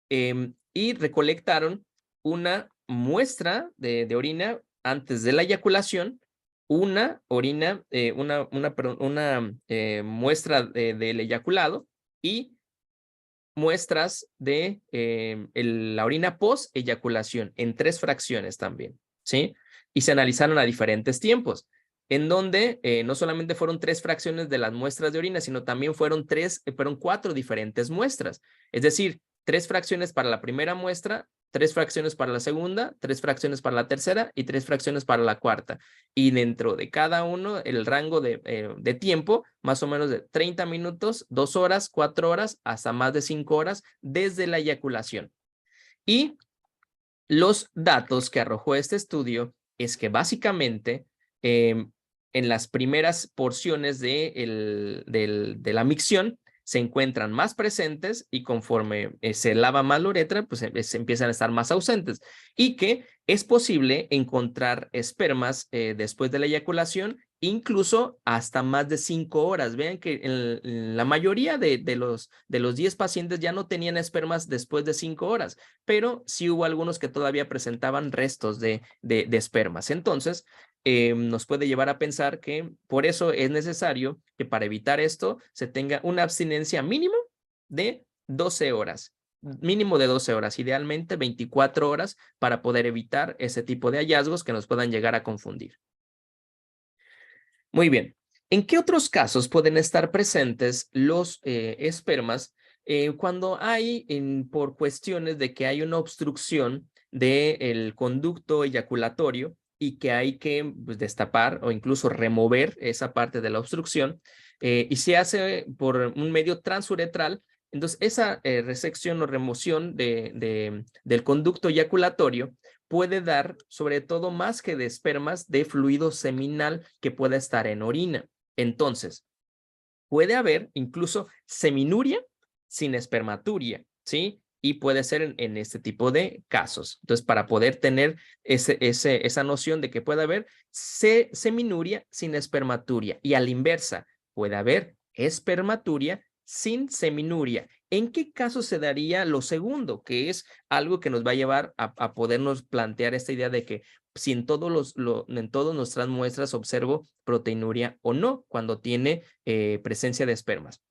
y recolectaron una muestra de orina antes de la eyaculación, una orina, muestra del eyaculado y muestras de la orina post-eyaculación en 3 fracciones también, ¿sí? Y se analizaron a diferentes tiempos, en donde no solamente fueron 3 fracciones de las muestras de orina, sino también fueron 4 diferentes muestras. Es decir, 3 fracciones para la primera muestra, 3 fracciones para la segunda, 3 fracciones para la tercera y 3 fracciones para la cuarta. Y dentro de cada uno, el rango de tiempo, más o menos de 30 minutos, 2 horas, 4 horas, hasta más de 5 horas desde la eyaculación. Y los datos que arrojó este estudio es que básicamente en las primeras porciones de la micción se encuentran más presentes y conforme se lava más la uretra, pues se empiezan a estar más ausentes. Y que es posible encontrar espermas después de la eyaculación, incluso hasta más de 5 horas. Vean que en la mayoría de los 10 pacientes ya no tenían espermas después de 5 horas, pero sí hubo algunos que todavía presentaban restos de espermas. Entonces, nos puede llevar a pensar que por eso es necesario que para evitar esto se tenga una abstinencia mínimo de 12 horas, mínimo de 12 horas, idealmente 24 horas para poder evitar ese tipo de hallazgos que nos puedan llegar a confundir. Muy bien. ¿En qué otros casos pueden estar presentes los espermas cuando hay, por cuestiones de que hay una obstrucción del conducto eyaculatorio y que hay que pues, destapar o incluso remover esa parte de la obstrucción y se hace por un medio transuretral? Entonces, esa resección o remoción del conducto eyaculatorio puede dar, sobre todo, más que de espermas, de fluido seminal que pueda estar en orina. Entonces, puede haber incluso seminuria sin espermaturia, ¿sí? Y puede ser en este tipo de casos. Entonces, para poder tener esa noción de que puede haber seminuria sin espermaturia. Y a la inversa, puede haber espermaturia sin seminuria. ¿En qué caso se daría lo segundo? Que es algo que nos va a llevar a podernos plantear esta idea de que si en en todas nuestras muestras observo proteinuria o no, cuando tiene presencia de espermas.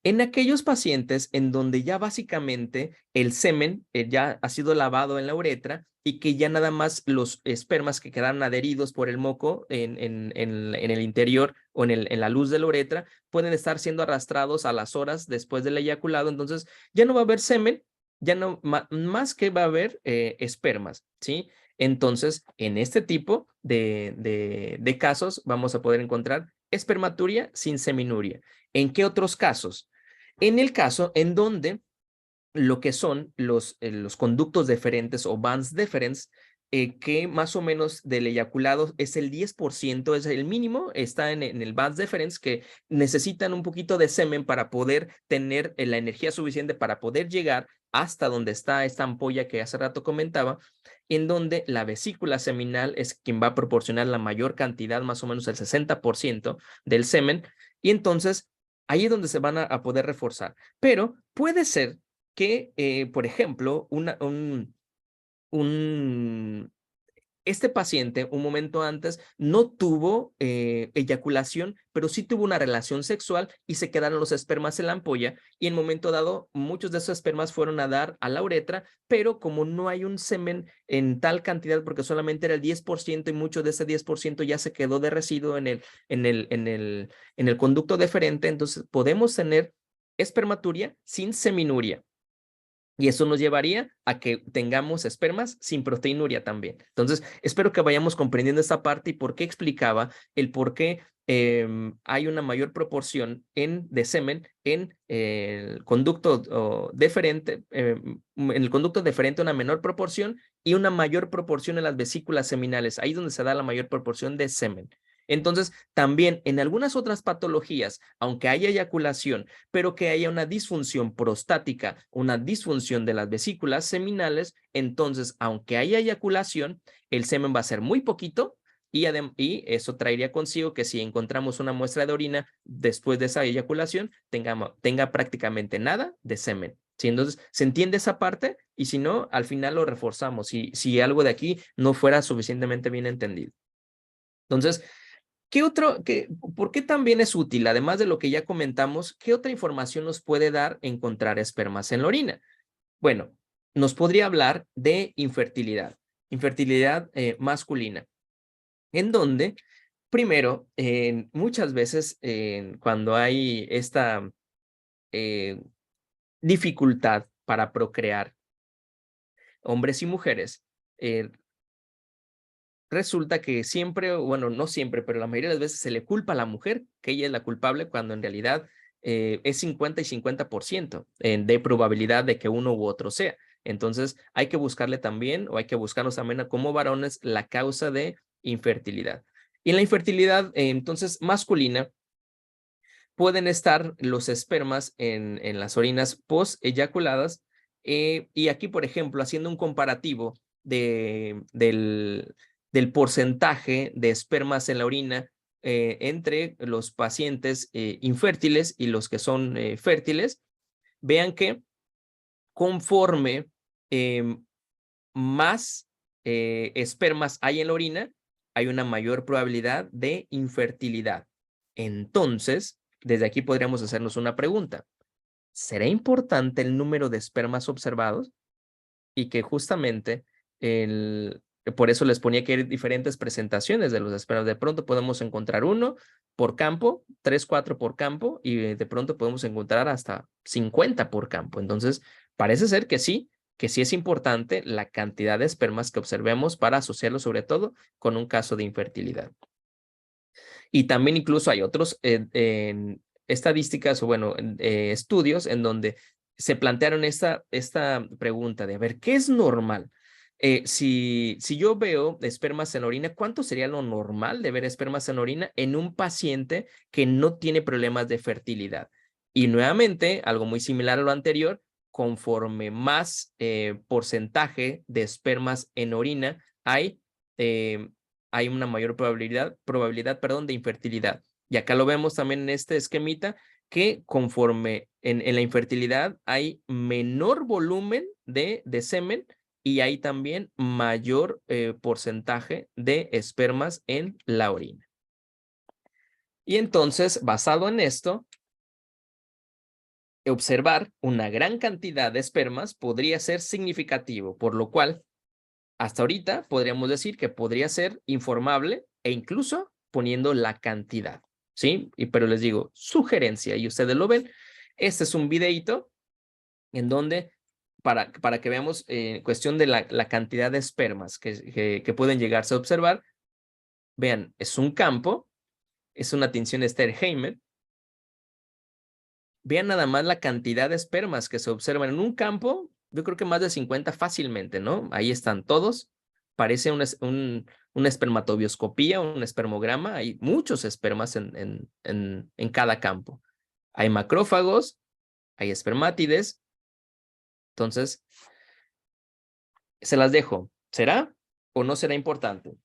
En aquellos pacientes en donde ya básicamente el semen ya ha sido lavado en la uretra y que ya nada más los espermas que quedaron adheridos por el moco en el interior o en la luz de la uretra pueden estar siendo arrastrados a las horas después del eyaculado, entonces ya no va a haber semen, ya no más que va a haber espermas, ¿sí? Entonces, en este tipo de casos vamos a poder encontrar espermaturia sin seminuria. ¿En qué otros casos? En el caso en donde lo que son los conductos deferentes o bands deferens, que más o menos del eyaculado es el 10%, es el mínimo, está en el bands deferens, que necesitan un poquito de semen para poder tener la energía suficiente para poder llegar hasta donde está esta ampolla que hace rato comentaba, en donde la vesícula seminal es quien va a proporcionar la mayor cantidad, más o menos el 60% del semen, y entonces ahí es donde se van a poder reforzar. Pero puede ser que, por ejemplo, este paciente un momento antes no tuvo eyaculación, pero sí tuvo una relación sexual y se quedaron los espermas en la ampolla y en momento dado muchos de esos espermas fueron a dar a la uretra, pero como no hay un semen en tal cantidad porque solamente era el 10% y mucho de ese 10% ya se quedó de residuo en el conducto deferente, entonces podemos tener espermaturia sin seminuria. Y eso nos llevaría a que tengamos espermas sin proteinuria también. Entonces, espero que vayamos comprendiendo esta parte y por qué explicaba el por qué hay una mayor proporción de semen en el conducto deferente, en el conducto deferente una menor proporción y una mayor proporción en las vesículas seminales. Ahí es donde se da la mayor proporción de semen. Entonces, también en algunas otras patologías, aunque haya eyaculación, pero que haya una disfunción prostática, una disfunción de las vesículas seminales, entonces, aunque haya eyaculación, el semen va a ser muy poquito y eso traería consigo que si encontramos una muestra de orina después de esa eyaculación, tenga prácticamente nada de semen. ¿Sí? Entonces, ¿se entiende esa parte? Y si no, al final lo reforzamos si algo de aquí no fuera suficientemente bien entendido. Entonces, ¿por qué también es útil? Además de lo que ya comentamos, ¿qué otra información nos puede dar encontrar espermas en la orina? Bueno, nos podría hablar de infertilidad masculina, en donde, primero, muchas veces cuando hay esta eh, dificultad para procrear, hombres y mujeres, eh, resulta que siempre, bueno, no siempre, pero la mayoría de las veces se le culpa a la mujer que ella es la culpable cuando en realidad es 50 y 50% de probabilidad de que uno u otro sea. Entonces hay que buscarle también o hay que buscarnos también como varones la causa de infertilidad. Y en la infertilidad entonces masculina pueden estar los espermas en las orinas post-eyaculadas y aquí, por ejemplo, haciendo un comparativo del porcentaje de espermas en la orina entre los pacientes infértiles y los que son fértiles, vean que conforme más espermas hay en la orina, hay una mayor probabilidad de infertilidad. Entonces, desde aquí podríamos hacernos una pregunta. ¿Será importante el número de espermas observados? Y que justamente por eso les ponía que hay diferentes presentaciones de los espermas. De pronto podemos encontrar uno por campo, 3, 4 por campo, y de pronto podemos encontrar hasta 50 por campo. Entonces, parece ser que sí es importante la cantidad de espermas que observemos para asociarlo sobre todo con un caso de infertilidad. Y también incluso hay otros estadísticas o bueno, estudios en donde se plantearon esta pregunta de, a ver, ¿qué es normal? Si yo veo espermas en orina, ¿cuánto sería lo normal de ver espermas en orina en un paciente que no tiene problemas de fertilidad? Y nuevamente, algo muy similar a lo anterior, conforme más porcentaje de espermas en orina hay una mayor probabilidad, de infertilidad. Y acá lo vemos también en este esquemita, que conforme en la infertilidad hay menor volumen de semen y hay también mayor porcentaje de espermas en la orina. Y entonces, basado en esto, observar una gran cantidad de espermas podría ser significativo, por lo cual, hasta ahorita podríamos decir que podría ser informable e incluso poniendo la cantidad, ¿sí? Pero les digo, sugerencia, y ustedes lo ven, este es un videíto en donde, para que veamos cuestión de la cantidad de espermas que pueden llegarse a observar, vean, es un campo, es una tinción Sterheimer. Vean nada más la cantidad de espermas que se observan en un campo, yo creo que más de 50 fácilmente, ¿no? Ahí están todos. Parece una espermatobioscopía, un espermograma. Hay muchos espermas en cada campo. Hay macrófagos, hay espermátides. Entonces, se las dejo. ¿Será o no será importante?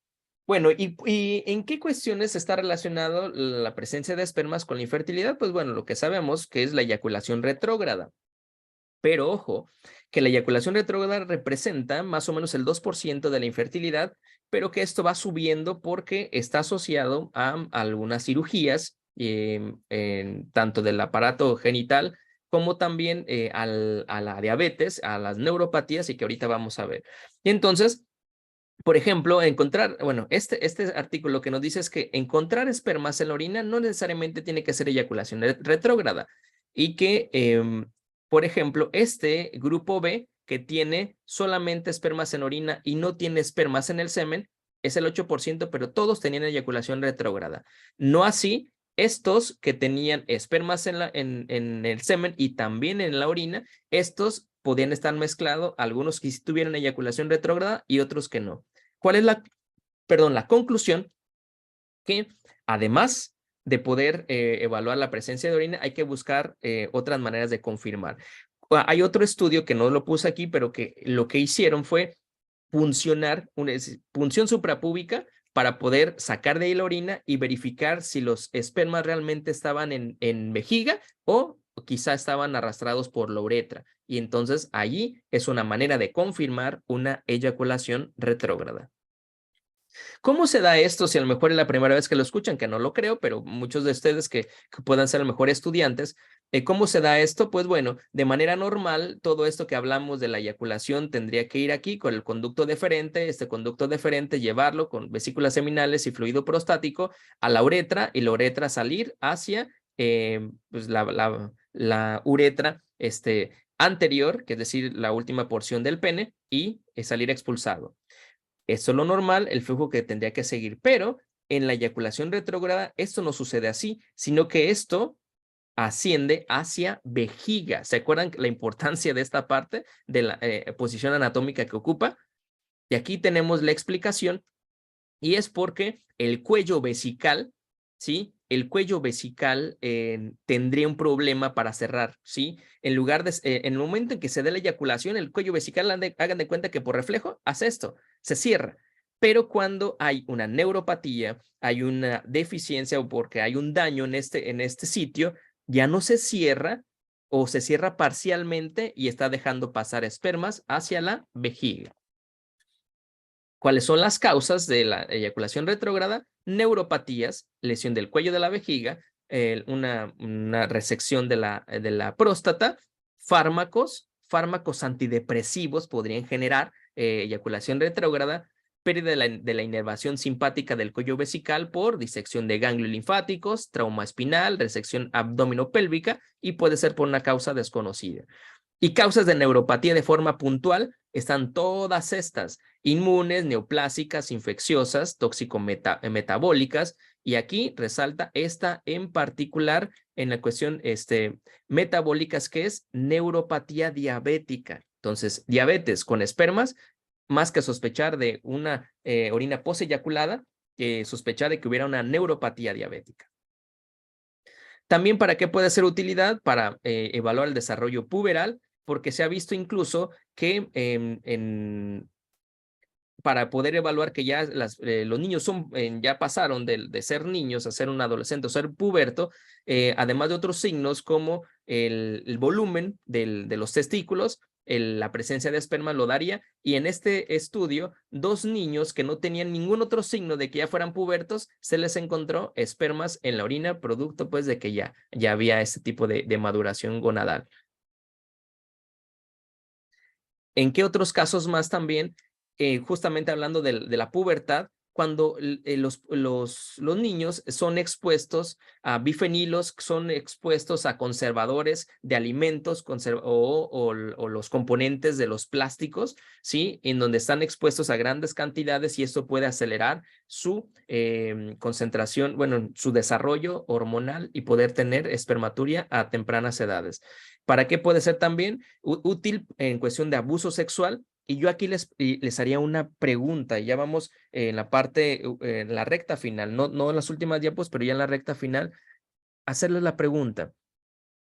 Bueno, ¿y en qué cuestiones está relacionado la presencia de espermas con la infertilidad? Pues bueno, lo que sabemos que es la eyaculación retrógrada. Pero ojo, que la eyaculación retrógrada representa más o menos el 2% de la infertilidad, pero que esto va subiendo porque está asociado a algunas cirugías, tanto del aparato genital como también a la diabetes, a las neuropatías y que ahorita vamos a ver. Y entonces, por ejemplo, este artículo que nos dice es que encontrar espermas en la orina no necesariamente tiene que ser eyaculación retrógrada y que, por ejemplo, este grupo B que tiene solamente espermas en orina y no tiene espermas en el semen es el 8%, pero todos tenían eyaculación retrógrada. No así estos que tenían espermas en el semen y también en la orina, estos podían estar mezclados, algunos que sí tuvieron eyaculación retrógrada y otros que no. ¿Cuál es la conclusión? Que además de poder evaluar la presencia de orina, hay que buscar otras maneras de confirmar. Hay otro estudio que no lo puse aquí, pero que lo que hicieron fue punción suprapúbica para poder sacar de ahí la orina y verificar si los espermas realmente estaban en vejiga o quizá estaban arrastrados por la uretra. Y entonces allí es una manera de confirmar una eyaculación retrógrada. ¿Cómo se da esto si a lo mejor es la primera vez que lo escuchan? Que no lo creo, pero muchos de ustedes que puedan ser a lo mejor estudiantes, ¿cómo se da esto? Pues bueno, de manera normal, todo esto que hablamos de la eyaculación tendría que ir aquí con el conducto deferente, este conducto deferente llevarlo con vesículas seminales y fluido prostático a la uretra y la uretra salir hacia pues la uretra anterior, que es decir, la última porción del pene y salir expulsado. Esto es lo normal, el flujo que tendría que seguir, pero en la eyaculación retrógrada esto no sucede así, sino que esto asciende hacia vejiga. ¿Se acuerdan la importancia de esta parte de la posición anatómica que ocupa? Y aquí tenemos la explicación y es porque el cuello vesical, ¿sí? El cuello vesical tendría un problema para cerrar, ¿sí? En el momento en que se dé la eyaculación, el cuello vesical, hagan de cuenta que por reflejo hace esto, se cierra. Pero cuando hay una neuropatía, hay una deficiencia o porque hay un daño en este sitio, ya no se cierra o se cierra parcialmente y está dejando pasar espermas hacia la vejiga. ¿Cuáles son las causas de la eyaculación retrógrada? Neuropatías, lesión del cuello de la vejiga, una resección de la próstata, fármacos antidepresivos podrían generar eyaculación retrógrada, pérdida de la inervación simpática del cuello vesical por disección de ganglios linfáticos, trauma espinal, resección abdominopélvica y puede ser por una causa desconocida. Y causas de neuropatía de forma puntual, están todas estas: inmunes, neoplásicas, infecciosas, tóxico-metabólicas, y aquí resalta esta en particular en la cuestión metabólicas, que es neuropatía diabética. Entonces, diabetes con espermas, más que sospechar de una orina poseyaculada, que sospechar de que hubiera una neuropatía diabética. También, ¿para qué puede ser utilidad? Para evaluar el desarrollo puberal, porque se ha visto incluso que para poder evaluar que ya los niños ya pasaron de ser niños a ser un adolescente o ser puberto, además de otros signos como el volumen de los testículos, la presencia de esperma lo daría, y en este estudio, 2 niños que no tenían ningún otro signo de que ya fueran pubertos, se les encontró espermas en la orina, producto pues de que ya había este tipo de maduración gonadal. ¿En qué otros casos más también? Justamente hablando de la pubertad, cuando los niños son expuestos a bifenilos, son expuestos a conservadores de alimentos o los componentes de los plásticos, ¿sí? En donde están expuestos a grandes cantidades, y esto puede acelerar su concentración, bueno, su desarrollo hormonal, y poder tener espermaturia a tempranas edades. ¿Para qué puede ser también útil en cuestión de abuso sexual? Y yo aquí les haría una pregunta, y ya vamos en la parte, en la recta final, no en las últimas diapos, pero ya en la recta final, hacerles la pregunta.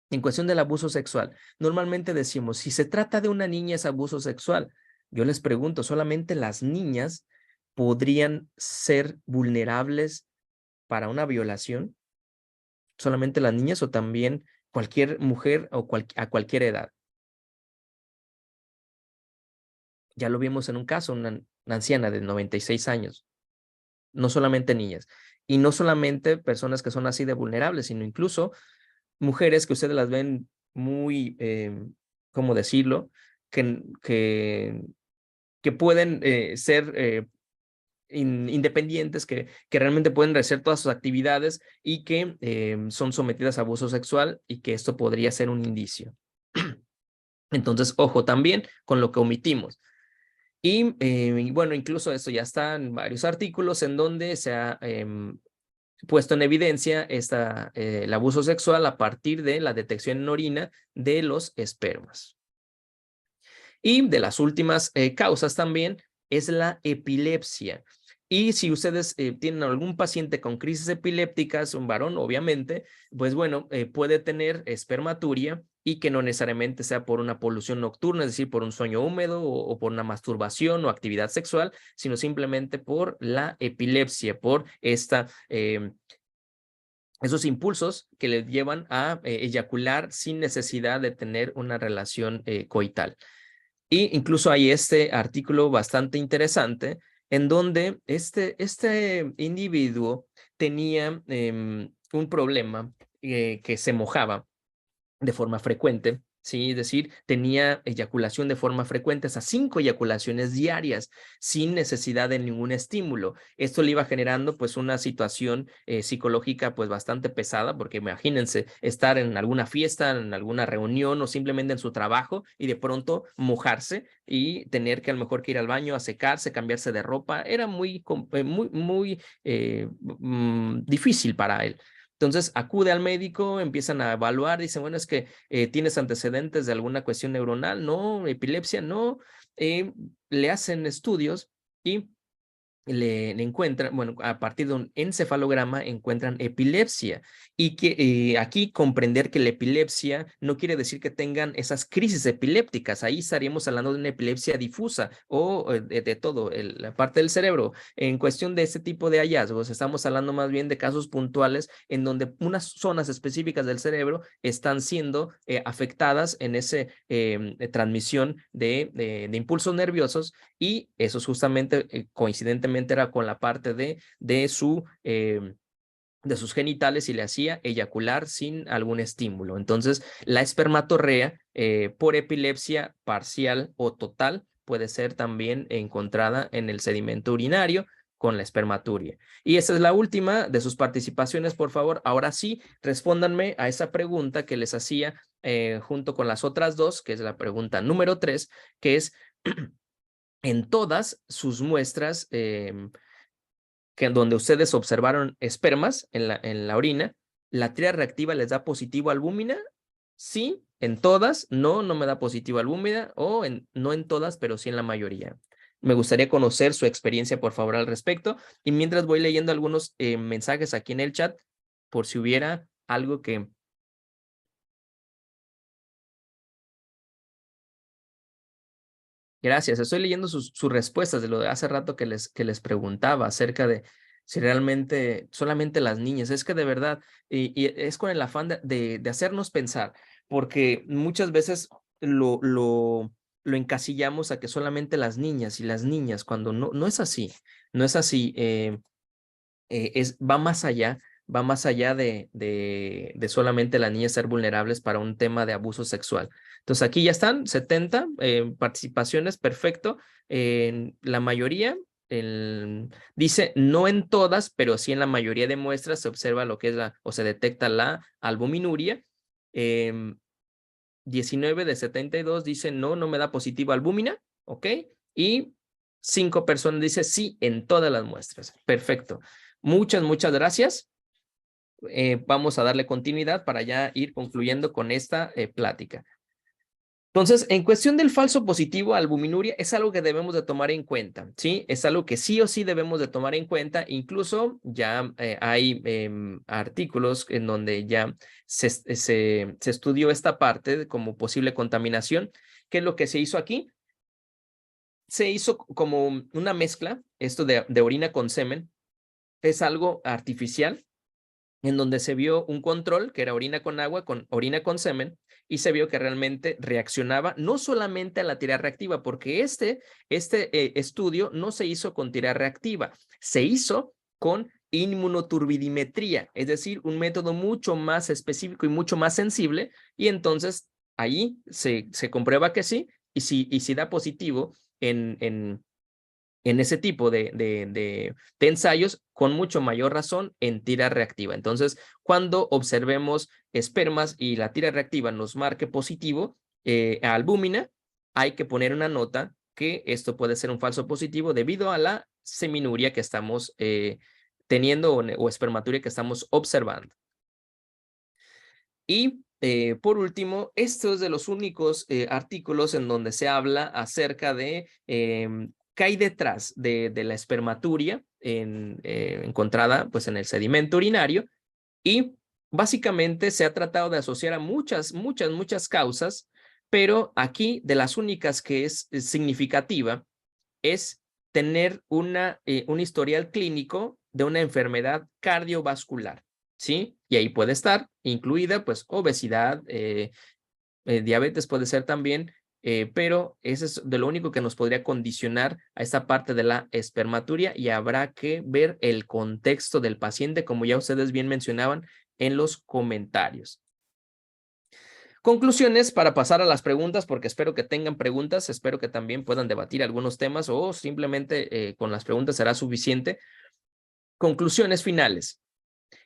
En cuestión del abuso sexual, normalmente decimos, si se trata de una niña es abuso sexual. Yo les pregunto, ¿solamente las niñas podrían ser vulnerables para una violación? ¿Solamente las niñas, o también cualquier mujer o a cualquier edad? Ya lo vimos en un caso, una anciana de 96 años, no solamente niñas, y no solamente personas que son así de vulnerables, sino incluso mujeres que ustedes las ven muy, ¿cómo decirlo? Que pueden ser independientes, que realmente pueden hacer todas sus actividades, y que son sometidas a abuso sexual, y que esto podría ser un indicio. Entonces, ojo también con lo que omitimos. Y bueno, incluso esto ya está en varios artículos en donde se ha puesto en evidencia el abuso sexual a partir de la detección en orina de los espermas. Y de las últimas causas también es la epilepsia. Y si ustedes tienen algún paciente con crisis epilépticas, un varón obviamente, pues bueno, puede tener espermaturia, y que no necesariamente sea por una polución nocturna, es decir, por un sueño húmedo o por una masturbación o actividad sexual, sino simplemente por la epilepsia, por esos impulsos que les llevan a eyacular sin necesidad de tener una relación coital. Y incluso hay este artículo bastante interesante en donde este individuo tenía un problema, que se mojaba de forma frecuente, ¿sí? Es decir, tenía eyaculación de forma frecuente, hasta 5 eyaculaciones diarias, sin necesidad de ningún estímulo. Esto le iba generando pues una situación psicológica pues bastante pesada, porque imagínense estar en alguna fiesta, en alguna reunión, o simplemente en su trabajo, y de pronto mojarse y tener que a lo mejor que ir al baño a secarse, cambiarse de ropa. Era muy difícil para él. Entonces acude al médico, empiezan a evaluar, dicen, bueno, es que tienes antecedentes de alguna cuestión neuronal, no, epilepsia, no. Le hacen estudios y le encuentran, bueno, a partir de un encefalograma encuentran epilepsia, y que aquí comprender que la epilepsia no quiere decir que tengan esas crisis epilépticas. Ahí estaríamos hablando de una epilepsia difusa, o de todo, la parte del cerebro. En cuestión de este tipo de hallazgos, estamos hablando más bien de casos puntuales en donde unas zonas específicas del cerebro están siendo afectadas en esa transmisión de impulsos nerviosos, y eso es justamente, coincidentemente, era con la parte de sus genitales, y le hacía eyacular sin algún estímulo. Entonces, la espermatorrea por epilepsia parcial o total puede ser también encontrada en el sedimento urinario con la espermaturia. Y esa es la última de sus participaciones, por favor. Ahora sí, respóndanme a esa pregunta que les hacía junto con las otras dos, que es la pregunta número 3, que es: en todas sus muestras donde ustedes observaron espermas en la orina, ¿la tira reactiva les da positivo albúmina? Sí, en todas. No, no me da positivo albúmina. O no en todas, pero sí en la mayoría. Me gustaría conocer su experiencia, por favor, al respecto. Y mientras voy leyendo algunos mensajes aquí en el chat, por si hubiera algo que... Gracias. Estoy leyendo sus respuestas de lo de hace rato que les preguntaba acerca de si realmente solamente las niñas. Es que de verdad, y es con el afán de hacernos pensar, porque muchas veces lo encasillamos a que solamente las niñas y las niñas, cuando no es así. No es así. Va más allá de solamente las niñas ser vulnerables para un tema de abuso sexual. Entonces aquí ya están 70 participaciones, perfecto. La mayoría dice no en todas, pero sí en la mayoría de muestras se observa lo que es o se detecta la albuminuria. 19 de 72 dice no me da positivo albúmina, ¿ok? Y 5 personas dice sí en todas las muestras. Perfecto. Muchas gracias. Vamos a darle continuidad para ya ir concluyendo con esta plática. Entonces, en cuestión del falso positivo a albuminuria, es algo que debemos de tomar en cuenta, ¿sí? Es algo que sí o sí debemos de tomar en cuenta. Incluso ya hay artículos en donde ya se estudió esta parte como posible contaminación. ¿Qué es lo que se hizo aquí? Se hizo como una mezcla, esto de orina con semen. Es algo artificial, en donde se vio un control que era orina con agua, con orina con semen, y se vio que realmente reaccionaba no solamente a la tira reactiva, porque este estudio no se hizo con tira reactiva, se hizo con inmunoturbidimetría, es decir, un método mucho más específico y mucho más sensible, y entonces ahí se comprueba que sí, y si da positivo en ese tipo de ensayos, con mucho mayor razón en tira reactiva. Entonces, cuando observemos espermas y la tira reactiva nos marque positivo a albúmina, hay que poner una nota que esto puede ser un falso positivo debido a la seminuria que estamos teniendo o espermaturia que estamos observando. Y por último, esto es de los únicos artículos en donde se habla acerca de qué hay detrás de la espermaturia encontrada pues, en el sedimento urinario, y básicamente se ha tratado de asociar a muchas causas, pero aquí de las únicas que es significativa es tener un historial clínico de una enfermedad cardiovascular, ¿sí? Y ahí puede estar incluida, pues, obesidad, diabetes puede ser también, pero eso es de lo único que nos podría condicionar a esta parte de la espermaturia, y habrá que ver el contexto del paciente, como ya ustedes bien mencionaban en los comentarios. Conclusiones para pasar a las preguntas, porque espero que tengan preguntas, espero que también puedan debatir algunos temas o simplemente con las preguntas será suficiente. Conclusiones finales.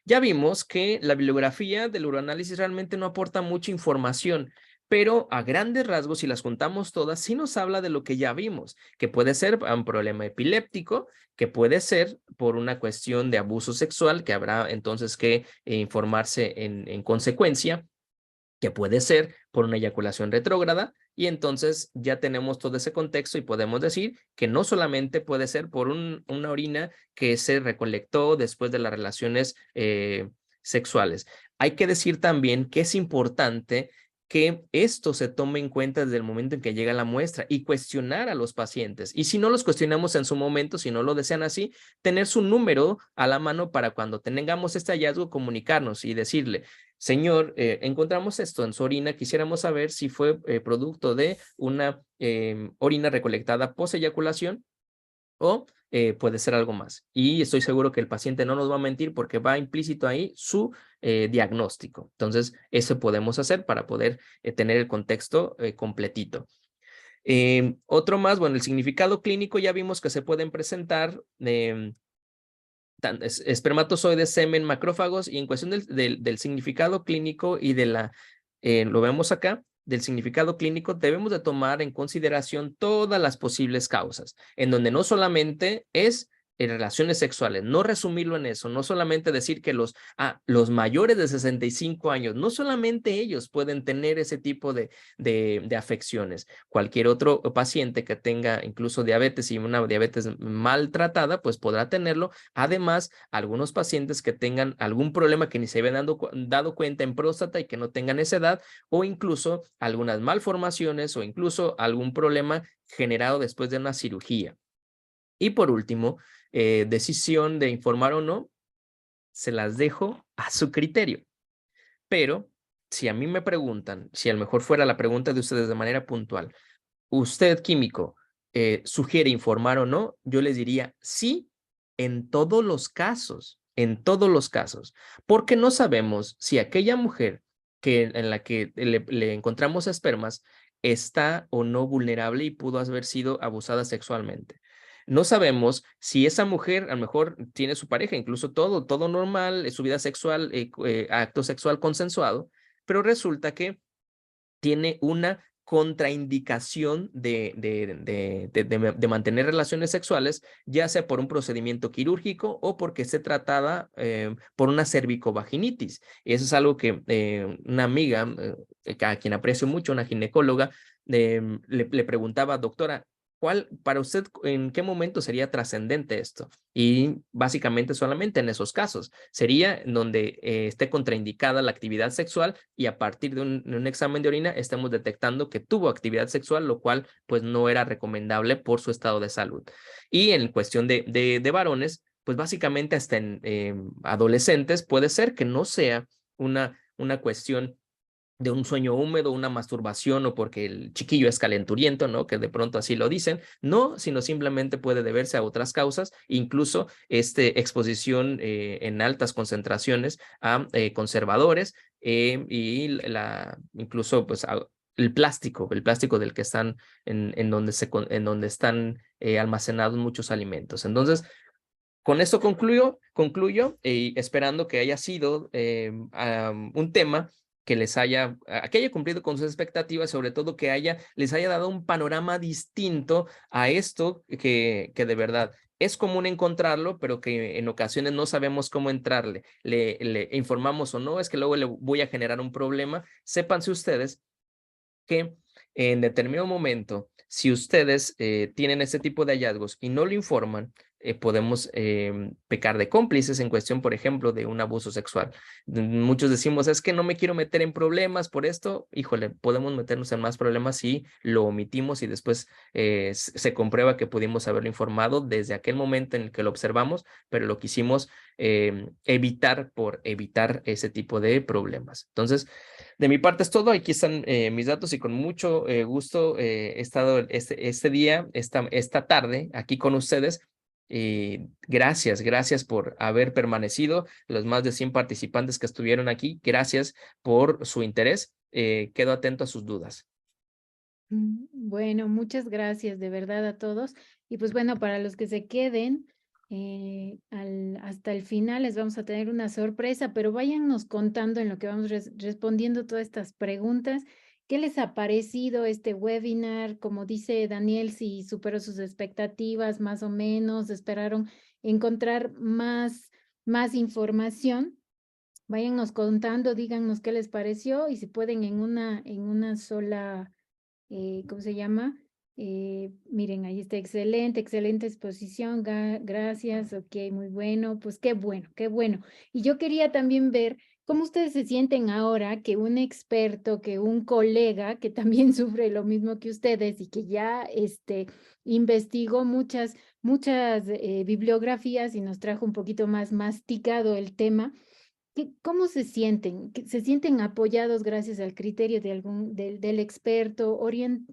Ya vimos que la bibliografía del uroanálisis realmente no aporta mucha información, pero a grandes rasgos, si las juntamos todas, sí nos habla de lo que ya vimos, que puede ser un problema epiléptico, que puede ser por una cuestión de abuso sexual, que habrá entonces que informarse en consecuencia, que puede ser por una eyaculación retrógrada, y entonces ya tenemos todo ese contexto y podemos decir que no solamente puede ser por una orina que se recolectó después de las relaciones sexuales. Hay que decir también que es importante que esto se tome en cuenta desde el momento en que llega la muestra y cuestionar a los pacientes. Y si no los cuestionamos en su momento, si no lo desean así, tener su número a la mano para cuando tengamos este hallazgo comunicarnos y decirle: señor, encontramos esto en su orina, quisiéramos saber si fue producto de una orina recolectada post-eyaculación o puede ser algo más. Y estoy seguro que el paciente no nos va a mentir porque va implícito ahí su diagnóstico. Entonces, eso podemos hacer para poder tener el contexto completito. Otro más, bueno, el significado clínico ya vimos que se pueden presentar espermatozoides, semen, macrófagos, y en cuestión del significado clínico y de lo vemos acá, del significado clínico, debemos de tomar en consideración todas las posibles causas, en donde no solamente es en relaciones sexuales, no resumirlo en eso, no solamente decir que los mayores de 65 años, no solamente ellos pueden tener ese tipo de afecciones. Cualquier otro paciente que tenga incluso diabetes y una diabetes maltratada, pues podrá tenerlo. Además, algunos pacientes que tengan algún problema que ni se habían dado cuenta en próstata y que no tengan esa edad, o incluso algunas malformaciones o incluso algún problema generado después de una cirugía. Y por último, decisión de informar o no, se las dejo a su criterio. Pero si a mí me preguntan, si a lo mejor fuera la pregunta de ustedes de manera puntual, ¿usted, químico, sugiere informar o no? Yo les diría sí en todos los casos, porque no sabemos si aquella mujer en la que le encontramos espermas está o no vulnerable y pudo haber sido abusada sexualmente. No sabemos si esa mujer a lo mejor tiene su pareja, incluso todo normal, su vida sexual, acto sexual consensuado, pero resulta que tiene una contraindicación de mantener relaciones sexuales, ya sea por un procedimiento quirúrgico o porque esté tratada por una cervicovaginitis. Eso es algo que una amiga, a quien aprecio mucho, una ginecóloga, le preguntaba, doctora, para usted, ¿en qué momento sería trascendente esto? Y básicamente solamente en esos casos. Sería donde esté contraindicada la actividad sexual y a partir de un examen de orina estemos detectando que tuvo actividad sexual, lo cual pues no era recomendable por su estado de salud. Y en cuestión de varones, pues básicamente hasta en adolescentes puede ser que no sea una cuestión de un sueño húmedo, una masturbación o porque el chiquillo es calenturiento, ¿no? Que de pronto así lo dicen, no, sino simplemente puede deberse a otras causas, incluso exposición en altas concentraciones a conservadores y incluso pues el plástico del que están en donde están almacenados muchos alimentos. Entonces, con esto concluyo esperando que haya sido un tema que haya cumplido con sus expectativas, sobre todo que les haya dado un panorama distinto a esto que de verdad es común encontrarlo, pero que en ocasiones no sabemos cómo entrarle. Le informamos o no, es que luego le voy a generar un problema. Sépanse ustedes que en determinado momento, si ustedes tienen este tipo de hallazgos y no lo informan, podemos pecar de cómplices en cuestión, por ejemplo, de un abuso sexual. Muchos decimos, es que no me quiero meter en problemas por esto. Híjole, podemos meternos en más problemas si lo omitimos y después se comprueba que pudimos haberlo informado desde aquel momento en el que lo observamos, pero lo quisimos evitar por evitar ese tipo de problemas. Entonces, de mi parte es todo. Aquí están mis datos y con mucho gusto he estado este día, esta tarde aquí con ustedes. Gracias por haber permanecido. Los más de 100 participantes que estuvieron aquí, gracias por su interés. Quedo atento a sus dudas. Bueno, muchas gracias de verdad a todos. Y pues bueno, para los que se queden hasta el final les vamos a tener una sorpresa, pero váyannos contando en lo que vamos respondiendo todas estas preguntas. ¿Qué les ha parecido este webinar? Como dice Daniel, si superó sus expectativas, más o menos, esperaron encontrar más información. Váyannos contando, díganos qué les pareció y si pueden en una sola ¿cómo se llama? Miren, ahí está, excelente exposición, gracias, ok, muy bueno, pues qué bueno, qué bueno. Y yo quería también ver cómo ustedes se sienten ahora que un experto, que un colega que también sufre lo mismo que ustedes y que ya investigó muchas bibliografías y nos trajo un poquito más masticado el tema. ¿Cómo se sienten? ¿Se sienten apoyados gracias al criterio del experto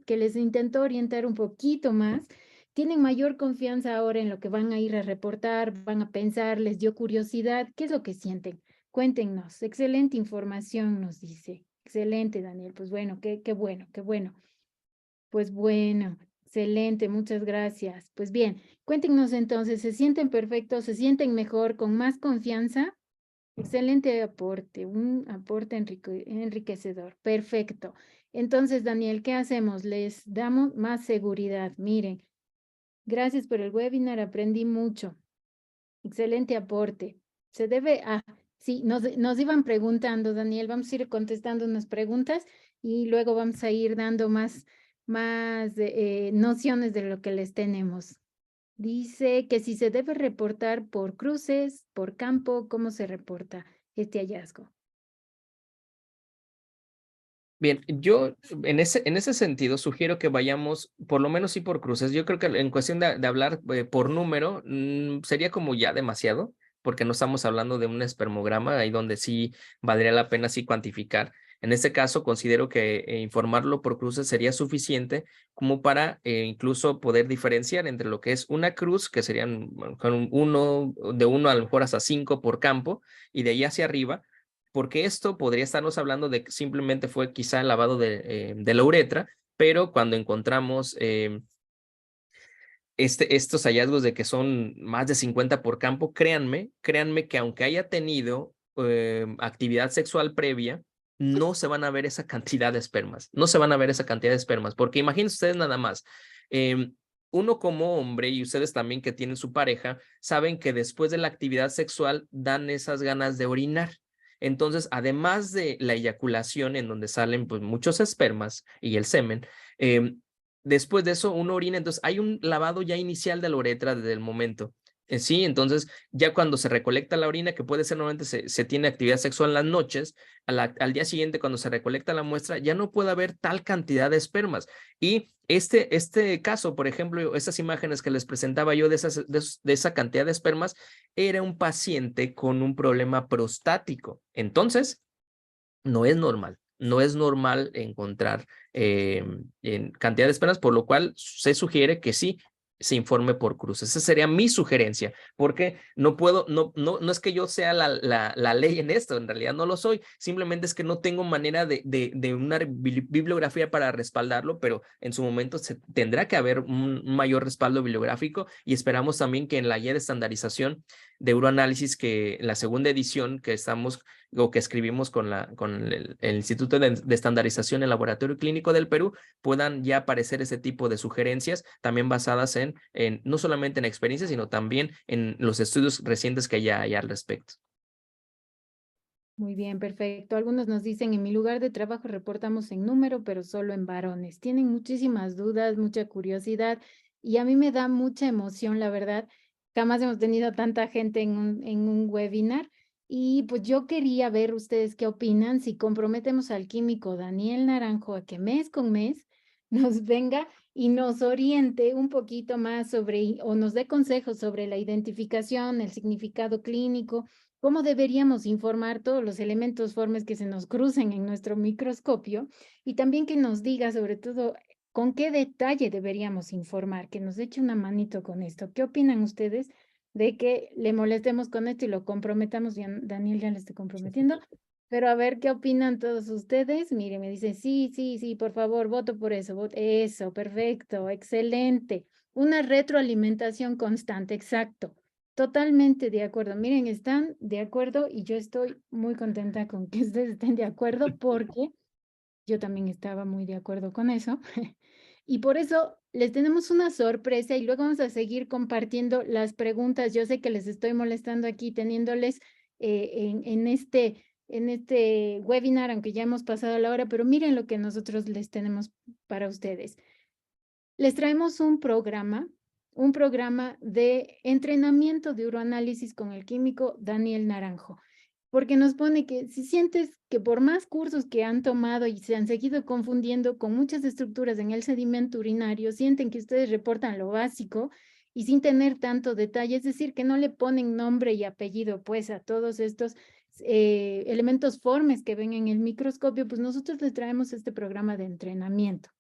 que les intentó orientar un poquito más? ¿Tienen mayor confianza ahora en lo que van a ir a reportar, van a pensar, les dio curiosidad? ¿Qué es lo que sienten? Cuéntenos. Excelente información, nos dice. Excelente, Daniel. Pues bueno, qué bueno, qué bueno. Pues bueno, excelente, muchas gracias. Pues bien, cuéntenos entonces, ¿se sienten perfectos? ¿Se sienten mejor, con más confianza? Excelente aporte, un aporte enriquecedor. Perfecto. Entonces, Daniel, ¿qué hacemos? Les damos más seguridad. Miren, gracias por el webinar, aprendí mucho. Excelente aporte. Se debe a, sí, nos iban preguntando, Daniel, vamos a ir contestando unas preguntas y luego vamos a ir dando más nociones de lo que les tenemos. Dice que si se debe reportar por cruces, por campo, ¿cómo se reporta este hallazgo? Bien, yo en ese sentido sugiero que vayamos por lo menos sí por cruces. Yo creo que en cuestión de hablar por número sería como ya demasiado, porque no estamos hablando de un espermograma, ahí donde sí valdría la pena sí cuantificar. En este caso, considero que informarlo por cruces sería suficiente como para incluso poder diferenciar entre lo que es una cruz, que serían con de uno a lo mejor hasta 5 por campo, y de ahí hacia arriba, porque esto podría estarnos hablando de que simplemente fue quizá el lavado de la uretra, pero cuando encontramos estos hallazgos de que son más de 50 por campo, créanme que aunque haya tenido actividad sexual previa, no se van a ver esa cantidad de espermas, no se van a ver esa cantidad de espermas, porque imagínense ustedes nada más, uno como hombre y ustedes también que tienen su pareja, saben que después de la actividad sexual dan esas ganas de orinar. Entonces, además de la eyaculación en donde salen pues muchos espermas y el semen, después de eso uno orina, entonces hay un lavado ya inicial de la uretra desde el momento. Sí, entonces ya cuando se recolecta la orina, que puede ser normalmente se tiene actividad sexual en las noches, al día siguiente cuando se recolecta la muestra, ya no puede haber tal cantidad de espermas. Y este caso, por ejemplo, esas imágenes que les presentaba yo de esa cantidad de espermas, era un paciente con un problema prostático. Entonces, no es normal encontrar en cantidad de espermas, por lo cual se sugiere que sí se informe por cruces. Esa sería mi sugerencia, porque no es que yo sea la ley en esto, en realidad no lo soy, simplemente es que no tengo manera de una bibliografía para respaldarlo, pero en su momento tendrá que haber un mayor respaldo bibliográfico y esperamos también que en la guía de estandarización de uroanálisis, que la segunda edición que estamos o que escribimos con el Instituto de Estandarización en Laboratorio Clínico del Perú, puedan ya aparecer ese tipo de sugerencias, también basadas en no solamente en experiencias, sino también en los estudios recientes que ya hay al respecto. Muy bien, perfecto. Algunos nos dicen, en mi lugar de trabajo reportamos en número, pero solo en varones. Tienen muchísimas dudas, mucha curiosidad y a mí me da mucha emoción, la verdad. Jamás hemos tenido tanta gente en un webinar y pues yo quería ver ustedes qué opinan si comprometemos al químico Daniel Naranjo a que mes con mes nos venga y nos oriente un poquito más sobre o nos dé consejos sobre la identificación, el significado clínico, cómo deberíamos informar todos los elementos formes que se nos crucen en nuestro microscopio y también que nos diga sobre todo con qué detalle deberíamos informar, que nos eche una manito con esto. ¿Qué opinan ustedes de que le molestemos con esto y lo comprometamos? Ya, Daniel ya le estoy comprometiendo, pero a ver qué opinan todos ustedes. Mire, me dice, sí, sí, sí, por favor, voto por eso. Eso, perfecto, excelente. Una retroalimentación constante, exacto. Totalmente de acuerdo. Miren, están de acuerdo y yo estoy muy contenta con que ustedes estén de acuerdo porque yo también estaba muy de acuerdo con eso. Y por eso les tenemos una sorpresa y luego vamos a seguir compartiendo las preguntas. Yo sé que les estoy molestando aquí teniéndoles en este webinar, aunque ya hemos pasado la hora, pero miren lo que nosotros les tenemos para ustedes. Les traemos un programa de entrenamiento de uroanálisis con el químico Daniel Naranjo, porque nos pone que si sientes que por más cursos que han tomado y se han seguido confundiendo con muchas estructuras en el sedimento urinario, sienten que ustedes reportan lo básico y sin tener tanto detalle, es decir, que no le ponen nombre y apellido pues a todos estos elementos formes que ven en el microscopio, pues nosotros les traemos este programa de entrenamiento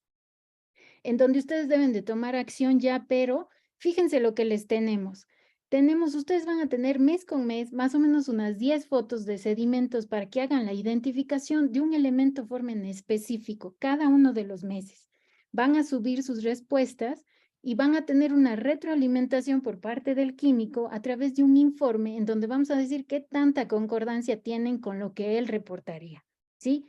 en donde ustedes deben de tomar acción ya, pero fíjense lo que les tenemos. Ustedes van a tener mes con mes más o menos unas 10 fotos de sedimentos para que hagan la identificación de un elemento forma en específico cada uno de los meses. Van a subir sus respuestas y van a tener una retroalimentación por parte del químico a través de un informe en donde vamos a decir qué tanta concordancia tienen con lo que él reportaría, ¿sí?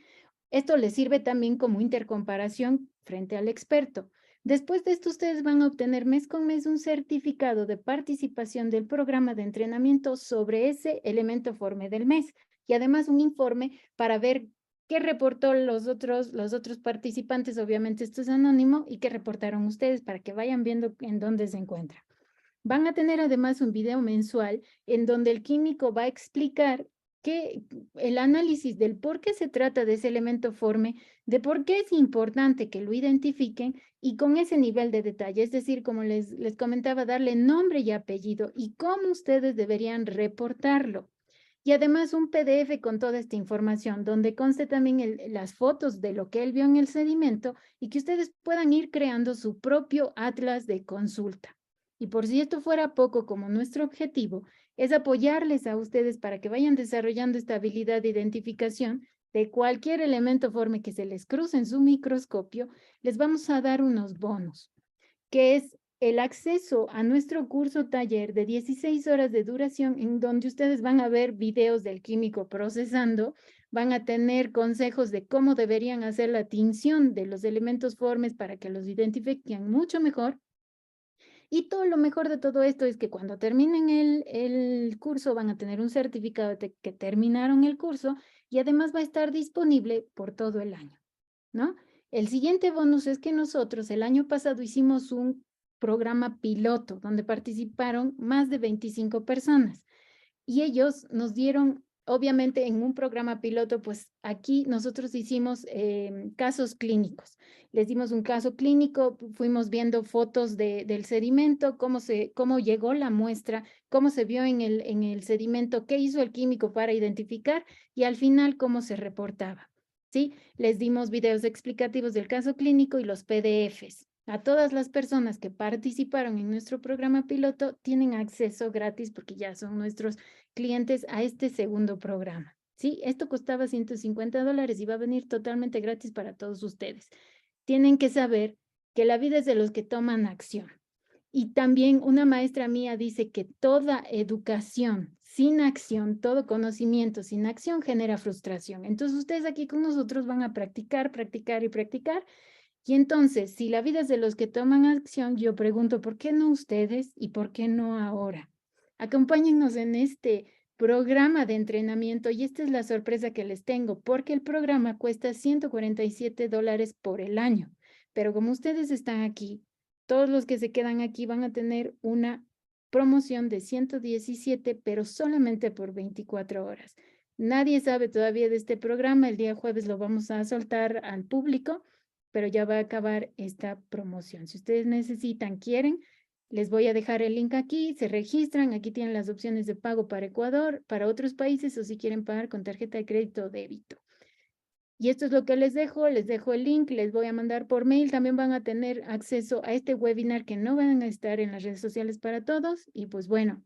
Esto les sirve también como intercomparación frente al experto. Después de esto, ustedes van a obtener mes con mes un certificado de participación del programa de entrenamiento sobre ese elemento forme del mes y además un informe para ver qué reportó los otros participantes, obviamente esto es anónimo, y qué reportaron ustedes para que vayan viendo en dónde se encuentra. Van a tener además un video mensual en donde el químico va a explicar el análisis del por qué se trata de ese elemento forme, de por qué es importante que lo identifiquen y con ese nivel de detalle, es decir, como les comentaba, darle nombre y apellido y cómo ustedes deberían reportarlo. Y además un PDF con toda esta información, donde conste también las fotos de lo que él vio en el sedimento y que ustedes puedan ir creando su propio atlas de consulta. Y por si esto fuera poco, como nuestro objetivo es apoyarles a ustedes para que vayan desarrollando esta habilidad de identificación de cualquier elemento forme que se les cruce en su microscopio, les vamos a dar unos bonos, que es el acceso a nuestro curso taller de 16 horas de duración, en donde ustedes van a ver videos del químico procesando, van a tener consejos de cómo deberían hacer la tinción de los elementos formes para que los identifiquen mucho mejor. Y todo lo mejor de todo esto es que cuando terminen el curso van a tener un certificado de que terminaron el curso y además va a estar disponible por todo el año, ¿no? El siguiente bonus es que nosotros el año pasado hicimos un programa piloto donde participaron más de 25 personas y ellos nos dieron, obviamente en un programa piloto, pues aquí nosotros hicimos casos clínicos. Les dimos un caso clínico, fuimos viendo fotos del sedimento, cómo llegó la muestra, cómo se vio en el sedimento, qué hizo el químico para identificar y al final cómo se reportaba. ¿Sí? Les dimos videos explicativos del caso clínico y los PDFs. A todas las personas que participaron en nuestro programa piloto tienen acceso gratis porque ya son nuestros clientes a este segundo programa. ¿Sí? Esto costaba $150 y va a venir totalmente gratis para todos ustedes. Tienen que saber que la vida es de los que toman acción. Y también una maestra mía dice que toda educación sin acción, todo conocimiento sin acción genera frustración. Entonces ustedes aquí con nosotros van a practicar, practicar y practicar. Y entonces, si la vida es de los que toman acción, yo pregunto, ¿por qué no ustedes y por qué no ahora? Acompáñennos en este programa de entrenamiento y esta es la sorpresa que les tengo, porque el programa cuesta $147 por el año. Pero como ustedes están aquí, todos los que se quedan aquí van a tener una promoción de 117, pero solamente por 24 horas. Nadie sabe todavía de este programa. El día jueves lo vamos a soltar al público, pero ya va a acabar esta promoción. Si ustedes necesitan, quieren, les voy a dejar el link aquí, se registran, aquí tienen las opciones de pago para Ecuador, para otros países o si quieren pagar con tarjeta de crédito o débito. Y esto es lo que les dejo el link, les voy a mandar por mail, también van a tener acceso a este webinar que no van a estar en las redes sociales para todos y pues bueno,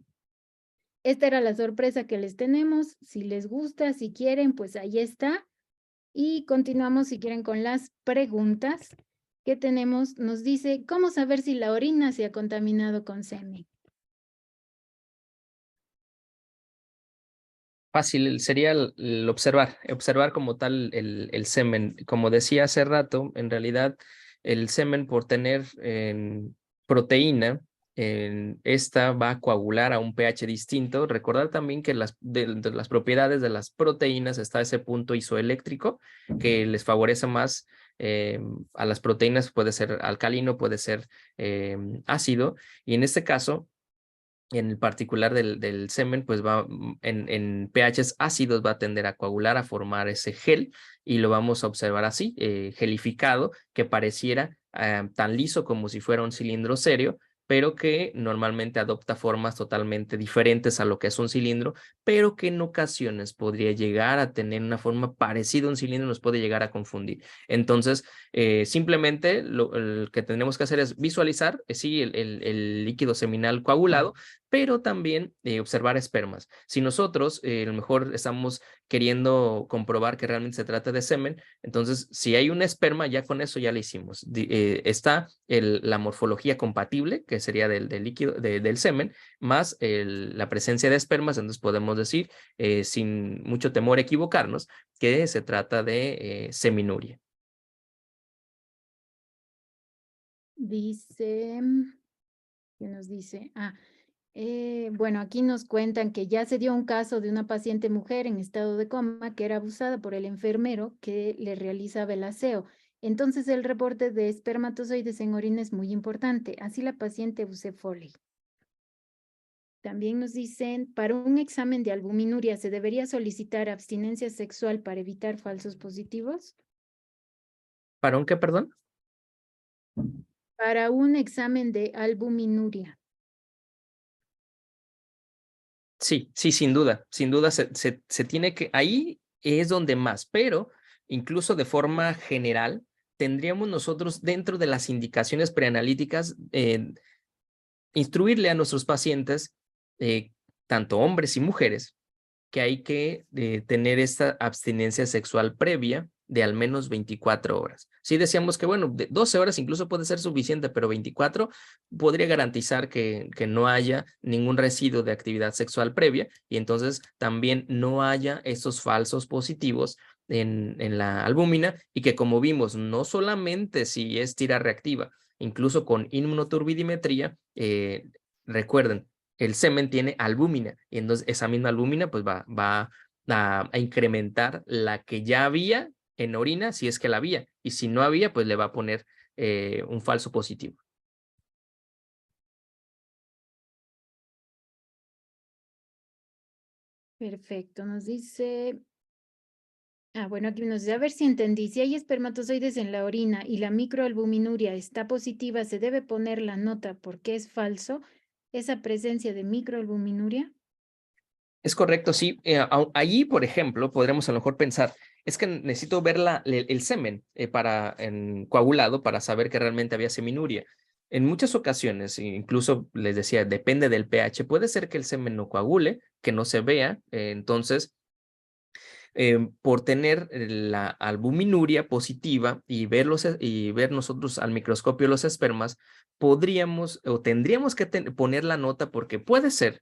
esta era la sorpresa que les tenemos, si les gusta, si quieren, pues ahí está. Y continuamos si quieren con las preguntas que tenemos. Nos dice, ¿cómo saber si la orina se ha contaminado con semen? Fácil, sería el observar como tal el semen. Como decía hace rato, en realidad el semen por tener proteína, esta va a coagular a un pH distinto. Recordar también que de las propiedades de las proteínas está ese punto isoeléctrico que les favorece más a las proteínas, puede ser alcalino, puede ser ácido, y en este caso en el particular del semen, pues va en pHs ácidos va a tender a coagular, a formar ese gel y lo vamos a observar así, gelificado, que pareciera tan liso como si fuera un cilindro serio, pero que normalmente adopta formas totalmente diferentes a lo que es un cilindro, pero que en ocasiones podría llegar a tener una forma parecida a un cilindro, nos puede llegar a confundir. Entonces, simplemente lo que tenemos que hacer es visualizar, sí, el líquido seminal coagulado, pero también observar espermas. Si nosotros a lo mejor estamos queriendo comprobar que realmente se trata de semen, entonces si hay un esperma, ya con eso ya lo hicimos. Está la morfología compatible, que sería del líquido, del semen, más la presencia de espermas, entonces podemos decir, sin mucho temor a equivocarnos, que se trata de seminuria. Dice, ¿qué nos dice? Bueno, aquí nos cuentan que ya se dio un caso de una paciente mujer en estado de coma que era abusada por el enfermero que le realizaba el aseo. Entonces el reporte de espermatozoides en orina es muy importante. Así la paciente use Foley. También nos dicen, para un examen de albuminuria, ¿se debería solicitar abstinencia sexual para evitar falsos positivos? ¿Para un qué, perdón? Para un examen de albuminuria. Sí, sí, sin duda se tiene que, ahí es donde más, pero incluso de forma general, tendríamos nosotros dentro de las indicaciones preanalíticas, instruirle a nuestros pacientes, tanto hombres y mujeres, que hay que tener esta abstinencia sexual previa de al menos 24 horas. Sí decíamos que, bueno, de 12 horas incluso puede ser suficiente, pero 24 podría garantizar que no haya ningún residuo de actividad sexual previa y entonces también no haya esos falsos positivos en la albúmina y que, como vimos, no solamente si es tira reactiva, incluso con inmunoturbidimetría, recuerden, el semen tiene albúmina y entonces esa misma albúmina pues va a incrementar la que ya había en orina si es que la había y si no había pues le va a poner un falso positivo. Perfecto, nos dice, bueno, aquí nos dice, a ver si entendí, si hay espermatozoides en la orina y la microalbuminuria está positiva, ¿se debe poner la nota porque es falso esa presencia de microalbuminuria? Es correcto, sí. Allí, por ejemplo, podremos a lo mejor pensar, es que necesito ver el semen coagulado para saber que realmente había seminuria. En muchas ocasiones, incluso les decía, depende del pH, puede ser que el semen no coagule, que no se vea, entonces por tener la albuminuria positiva y ver nosotros al microscopio los espermas, podríamos o tendríamos que poner la nota porque puede ser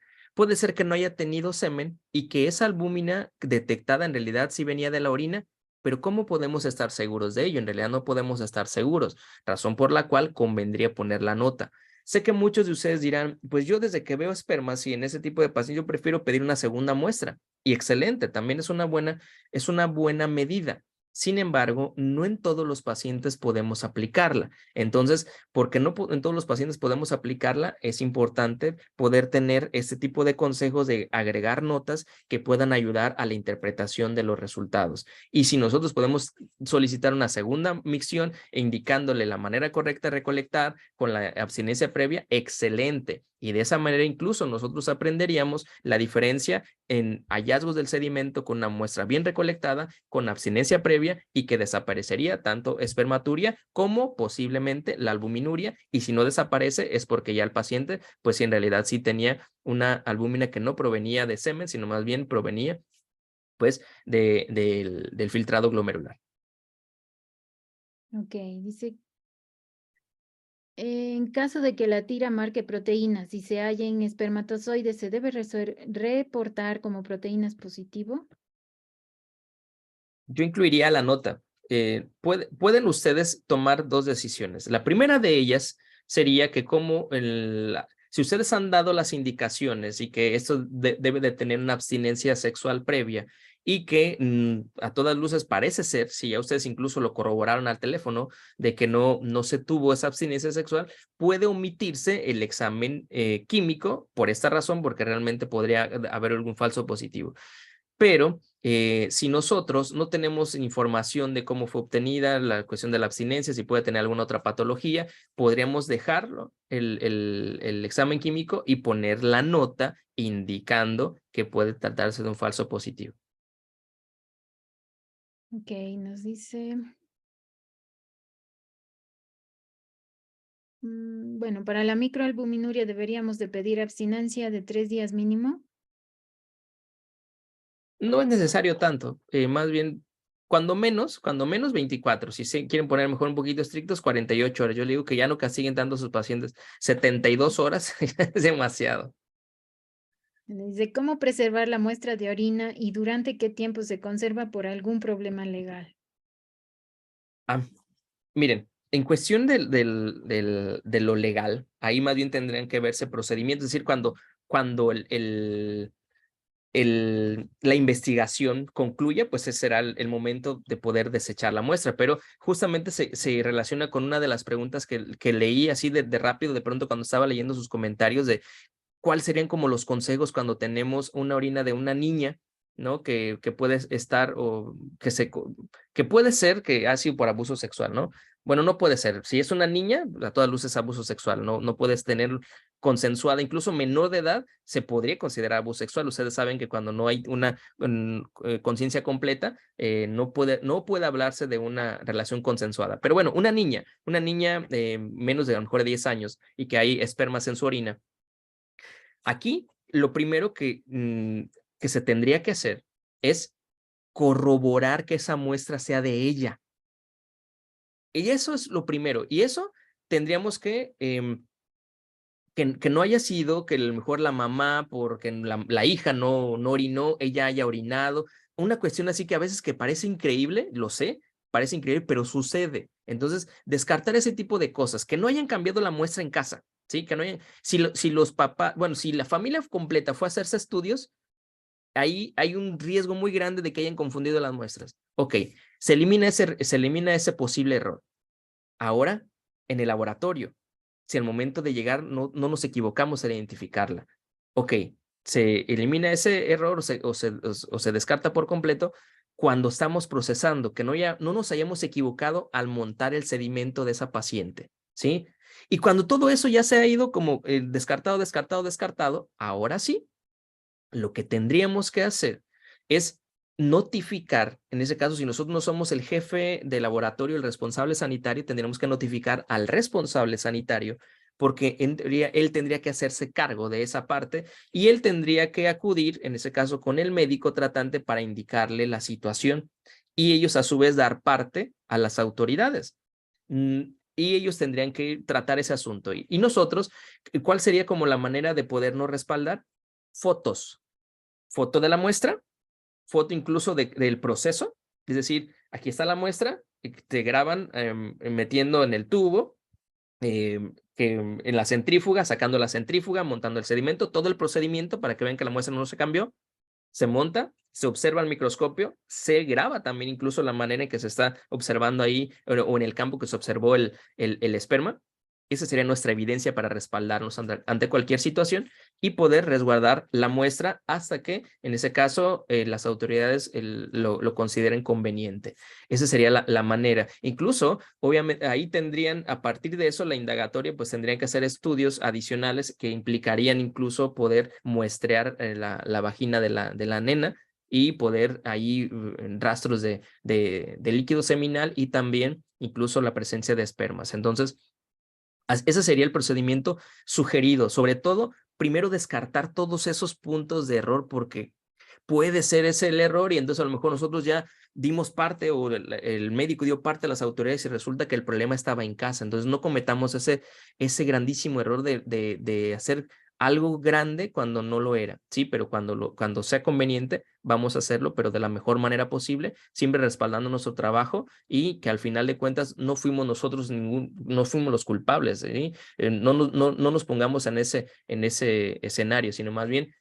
que no haya tenido semen y que esa albúmina detectada en realidad sí venía de la orina, pero ¿cómo podemos estar seguros de ello? En realidad no podemos estar seguros, razón por la cual convendría poner la nota. Sé que muchos de ustedes dirán, pues yo desde que veo espermas y en ese tipo de pacientes yo prefiero pedir una segunda muestra. Y excelente, también es una buena medida. Sin embargo, no en todos los pacientes podemos aplicarla. Entonces, porque no en todos los pacientes podemos aplicarla, es importante poder tener este tipo de consejos de agregar notas que puedan ayudar a la interpretación de los resultados. Y si nosotros podemos solicitar una segunda micción indicándole la manera correcta de recolectar con la abstinencia previa, excelente. Y de esa manera incluso nosotros aprenderíamos la diferencia en hallazgos del sedimento con una muestra bien recolectada, con abstinencia previa y que desaparecería tanto espermaturia como posiblemente la albuminuria. Y si no desaparece es porque ya el paciente, pues en realidad sí tenía una albúmina que no provenía de semen, sino más bien provenía pues del filtrado glomerular. Ok, dice, en caso de que la tira marque proteínas y se hallen espermatozoides, ¿se debe reportar como proteínas positivo? Yo incluiría la nota. Pueden ustedes tomar dos decisiones. La primera de ellas sería que si ustedes han dado las indicaciones y que esto debe de tener una abstinencia sexual previa y que a todas luces parece ser, si ya ustedes incluso lo corroboraron al teléfono, de que no se tuvo esa abstinencia sexual, puede omitirse el examen químico por esta razón, porque realmente podría haber algún falso positivo. Pero si nosotros no tenemos información de cómo fue obtenida, la cuestión de la abstinencia, si puede tener alguna otra patología, podríamos dejarlo, el examen químico, y poner la nota indicando que puede tratarse de un falso positivo. Ok, nos dice, Bueno, para la microalbuminuria deberíamos de pedir abstinencia de 3 días mínimo. No es necesario tanto, más bien, cuando menos 24. Si se quieren poner mejor un poquito estrictos, 48 horas. Yo le digo que ya no castiguen tanto a sus pacientes. 72 horas es demasiado. Dice, ¿cómo preservar la muestra de orina y durante qué tiempo se conserva por algún problema legal? Ah, miren, en cuestión de lo legal, ahí más bien tendrían que verse procedimientos, es decir, cuando la investigación concluya, pues ese será el momento de poder desechar la muestra, pero justamente se relaciona con una de las preguntas que leí así de rápido, de pronto cuando estaba leyendo sus comentarios de cuáles serían como los consejos cuando tenemos una orina de una niña, ¿no? Que puede estar o que puede ser que ha sido por abuso sexual, ¿no? Bueno, no puede ser. Si es una niña, a todas luces abuso sexual, no puedes tener consensuada, incluso menor de edad, se podría considerar abuso sexual. Ustedes saben que cuando no hay una conciencia completa, no puede hablarse de una relación consensuada. Pero bueno, una niña menos de a lo mejor de 10 años y que hay espermas en su orina, aquí lo primero que se tendría que hacer es corroborar que esa muestra sea de ella. Y eso es lo primero. Y eso tendríamos que no haya sido que a lo mejor la mamá, porque la hija no orinó, ella haya orinado. Una cuestión así que a veces que parece increíble, lo sé, parece increíble, pero sucede. Entonces, descartar ese tipo de cosas, que no hayan cambiado la muestra en casa, ¿sí? Que no hayan, si los papás, bueno, si la familia completa fue a hacerse estudios, ahí hay un riesgo muy grande de que hayan confundido las muestras. Ok, se elimina ese posible error. Ahora, en el laboratorio, si al momento de llegar no nos equivocamos al identificarla, ok, se elimina ese error o se descarta por completo cuando estamos procesando, que no nos hayamos equivocado al montar el sedimento de esa paciente, ¿sí? Y cuando todo eso ya se ha ido como descartado, ahora sí, lo que tendríamos que hacer es notificar, en ese caso, si nosotros no somos el jefe de laboratorio, el responsable sanitario, tendríamos que notificar al responsable sanitario, porque en teoría él tendría que hacerse cargo de esa parte y él tendría que acudir, en ese caso, con el médico tratante para indicarle la situación y ellos a su vez dar parte a las autoridades. Y ellos tendrían que tratar ese asunto. Y nosotros, ¿cuál sería como la manera de podernos respaldar? Foto de la muestra, foto incluso del proceso, es decir, aquí está la muestra, te graban metiendo en el tubo, en la centrífuga, sacando la centrífuga, montando el sedimento, todo el procedimiento para que vean que la muestra no se cambió, se monta, se observa al microscopio, se graba también incluso la manera en que se está observando ahí o en el campo que se observó el esperma. Esa sería nuestra evidencia para respaldarnos ante cualquier situación y poder resguardar la muestra hasta que, en ese caso, las autoridades lo consideren conveniente. Esa sería la manera. Incluso, obviamente, ahí tendrían, a partir de eso, la indagatoria, pues tendrían que hacer estudios adicionales que implicarían incluso poder muestrear la vagina de la nena y poder ahí rastros de líquido seminal y también incluso la presencia de espermas. Entonces, ese sería el procedimiento sugerido. Sobre todo, primero descartar todos esos puntos de error porque puede ser ese el error y entonces a lo mejor nosotros ya dimos parte o el médico dio parte a las autoridades y resulta que el problema estaba en casa. Entonces no cometamos ese grandísimo error de hacer algo grande cuando no lo era, ¿sí? Pero cuando sea conveniente, vamos a hacerlo, pero de la mejor manera posible, siempre respaldando nuestro trabajo y que al final de cuentas no fuimos nosotros no fuimos los culpables, ¿sí? No nos pongamos en ese escenario, sino más bien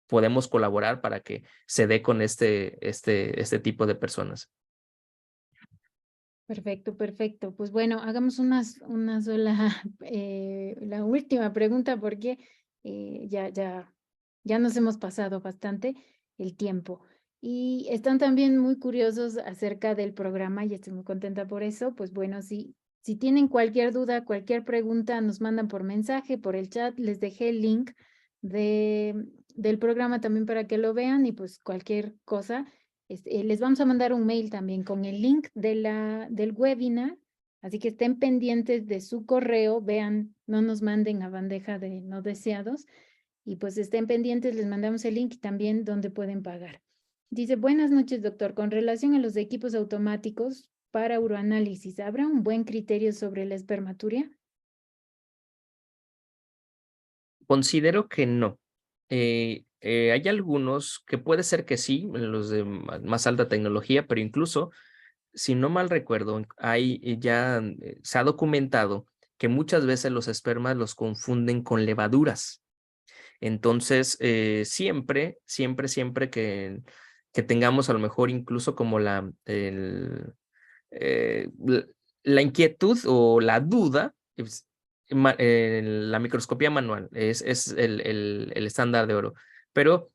podemos colaborar para que se dé con este tipo de personas. Perfecto, perfecto. Pues bueno, hagamos una sola, la última pregunta porque ya nos hemos pasado bastante el tiempo. Y están también muy curiosos acerca del programa y estoy muy contenta por eso. Pues bueno, si tienen cualquier duda, cualquier pregunta, nos mandan por mensaje, por el chat. Les dejé el link del programa también para que lo vean y pues cualquier cosa les vamos a mandar un mail también con el link del webinar Así que estén pendientes de su correo, vean, no nos manden a bandeja de no deseados, y pues estén pendientes, les mandamos el link también donde pueden pagar. Dice, buenas noches, doctor. Con relación a los equipos automáticos para uroanálisis, ¿habrá un buen criterio sobre la espermaturia? Considero que no. Hay algunos que puede ser que sí, los de más alta tecnología, pero incluso, si no mal recuerdo, hay ya se ha documentado que muchas veces los espermas los confunden con levaduras. Entonces, siempre que tengamos a lo mejor incluso como eh, l- la inquietud o la duda, la microscopía manual es el estándar de oro. Pero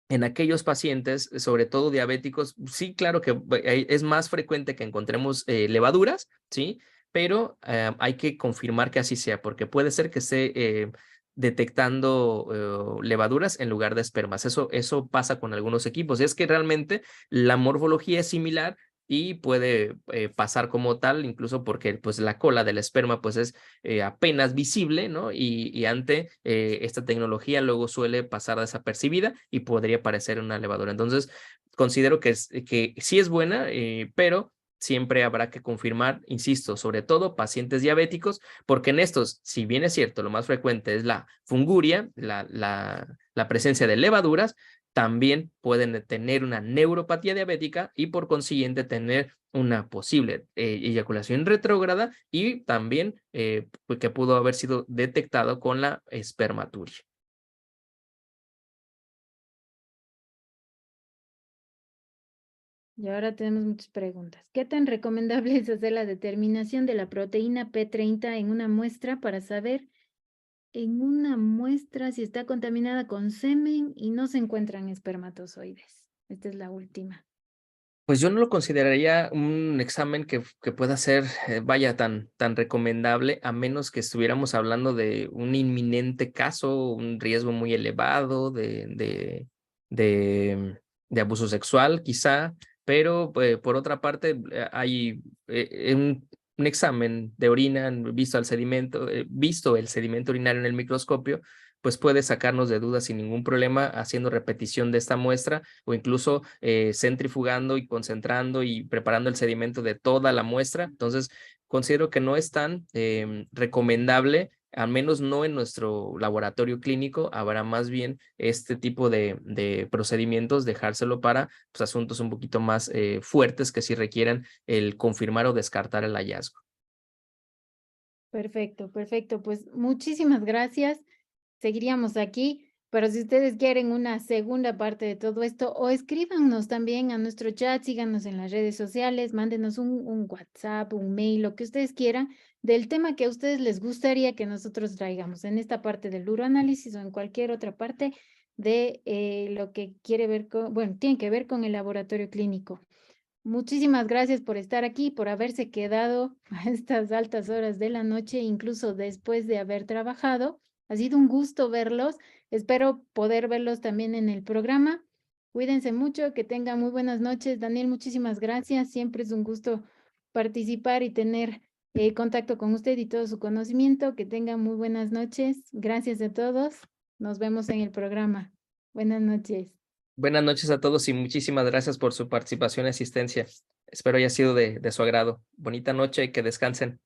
en aquellos pacientes, sobre todo diabéticos, sí, claro que es más frecuente que encontremos levaduras, ¿sí? Pero hay que confirmar que así sea, porque puede ser que esté detectando levaduras en lugar de espermas. Eso pasa con algunos equipos. Es que realmente la morfología es similar y puede pasar como tal, incluso porque pues la cola del esperma pues es apenas visible, ¿no? Y ante esta tecnología luego suele pasar desapercibida y podría parecer una levadura. Entonces, considero que sí es buena, pero siempre habrá que confirmar, insisto, sobre todo pacientes diabéticos, porque en estos, si bien es cierto, lo más frecuente es la funguria, la presencia de levaduras, también pueden tener una neuropatía diabética y por consiguiente tener una posible eyaculación retrógrada y también que pudo haber sido detectado con la espermaturia. Y ahora tenemos muchas preguntas. ¿Qué tan recomendable es hacer la determinación de la proteína P30 en una muestra para saber en una muestra si está contaminada con semen y no se encuentran espermatozoides? Esta es la última. Pues yo no lo consideraría un examen que pueda ser, vaya, tan recomendable, a menos que estuviéramos hablando de un inminente caso, un riesgo muy elevado de abuso sexual, quizá, pero por otra parte, hay un examen de orina visto el sedimento urinario en el microscopio, pues puede sacarnos de dudas sin ningún problema haciendo repetición de esta muestra o incluso centrifugando y concentrando y preparando el sedimento de toda la muestra. Entonces, considero que no es tan recomendable, al menos no en nuestro laboratorio clínico. Habrá más bien este tipo de procedimientos, dejárselo para pues, asuntos un poquito más fuertes que sí requieran el confirmar o descartar el hallazgo. Perfecto, perfecto. Pues muchísimas gracias. Seguiríamos aquí, pero si ustedes quieren una segunda parte de todo esto, o escríbanos también a nuestro chat, síganos en las redes sociales, mándenos un WhatsApp, un mail, lo que ustedes quieran, del tema que a ustedes les gustaría que nosotros traigamos en esta parte del uroanálisis o en cualquier otra parte de lo que quiere ver con, bueno, tiene que ver con el laboratorio clínico. Muchísimas gracias por estar aquí, por haberse quedado a estas altas horas de la noche, incluso después de haber trabajado. Ha sido un gusto verlos. Espero poder verlos también en el programa. Cuídense mucho, que tengan muy buenas noches. Daniel, muchísimas gracias. Siempre es un gusto participar y tener contacto con usted y todo su conocimiento. Que tengan muy buenas noches. Gracias a todos. Nos vemos en el programa. Buenas noches. Buenas noches a todos y muchísimas gracias por su participación y asistencia. Espero haya sido de su agrado. Bonita noche y que descansen.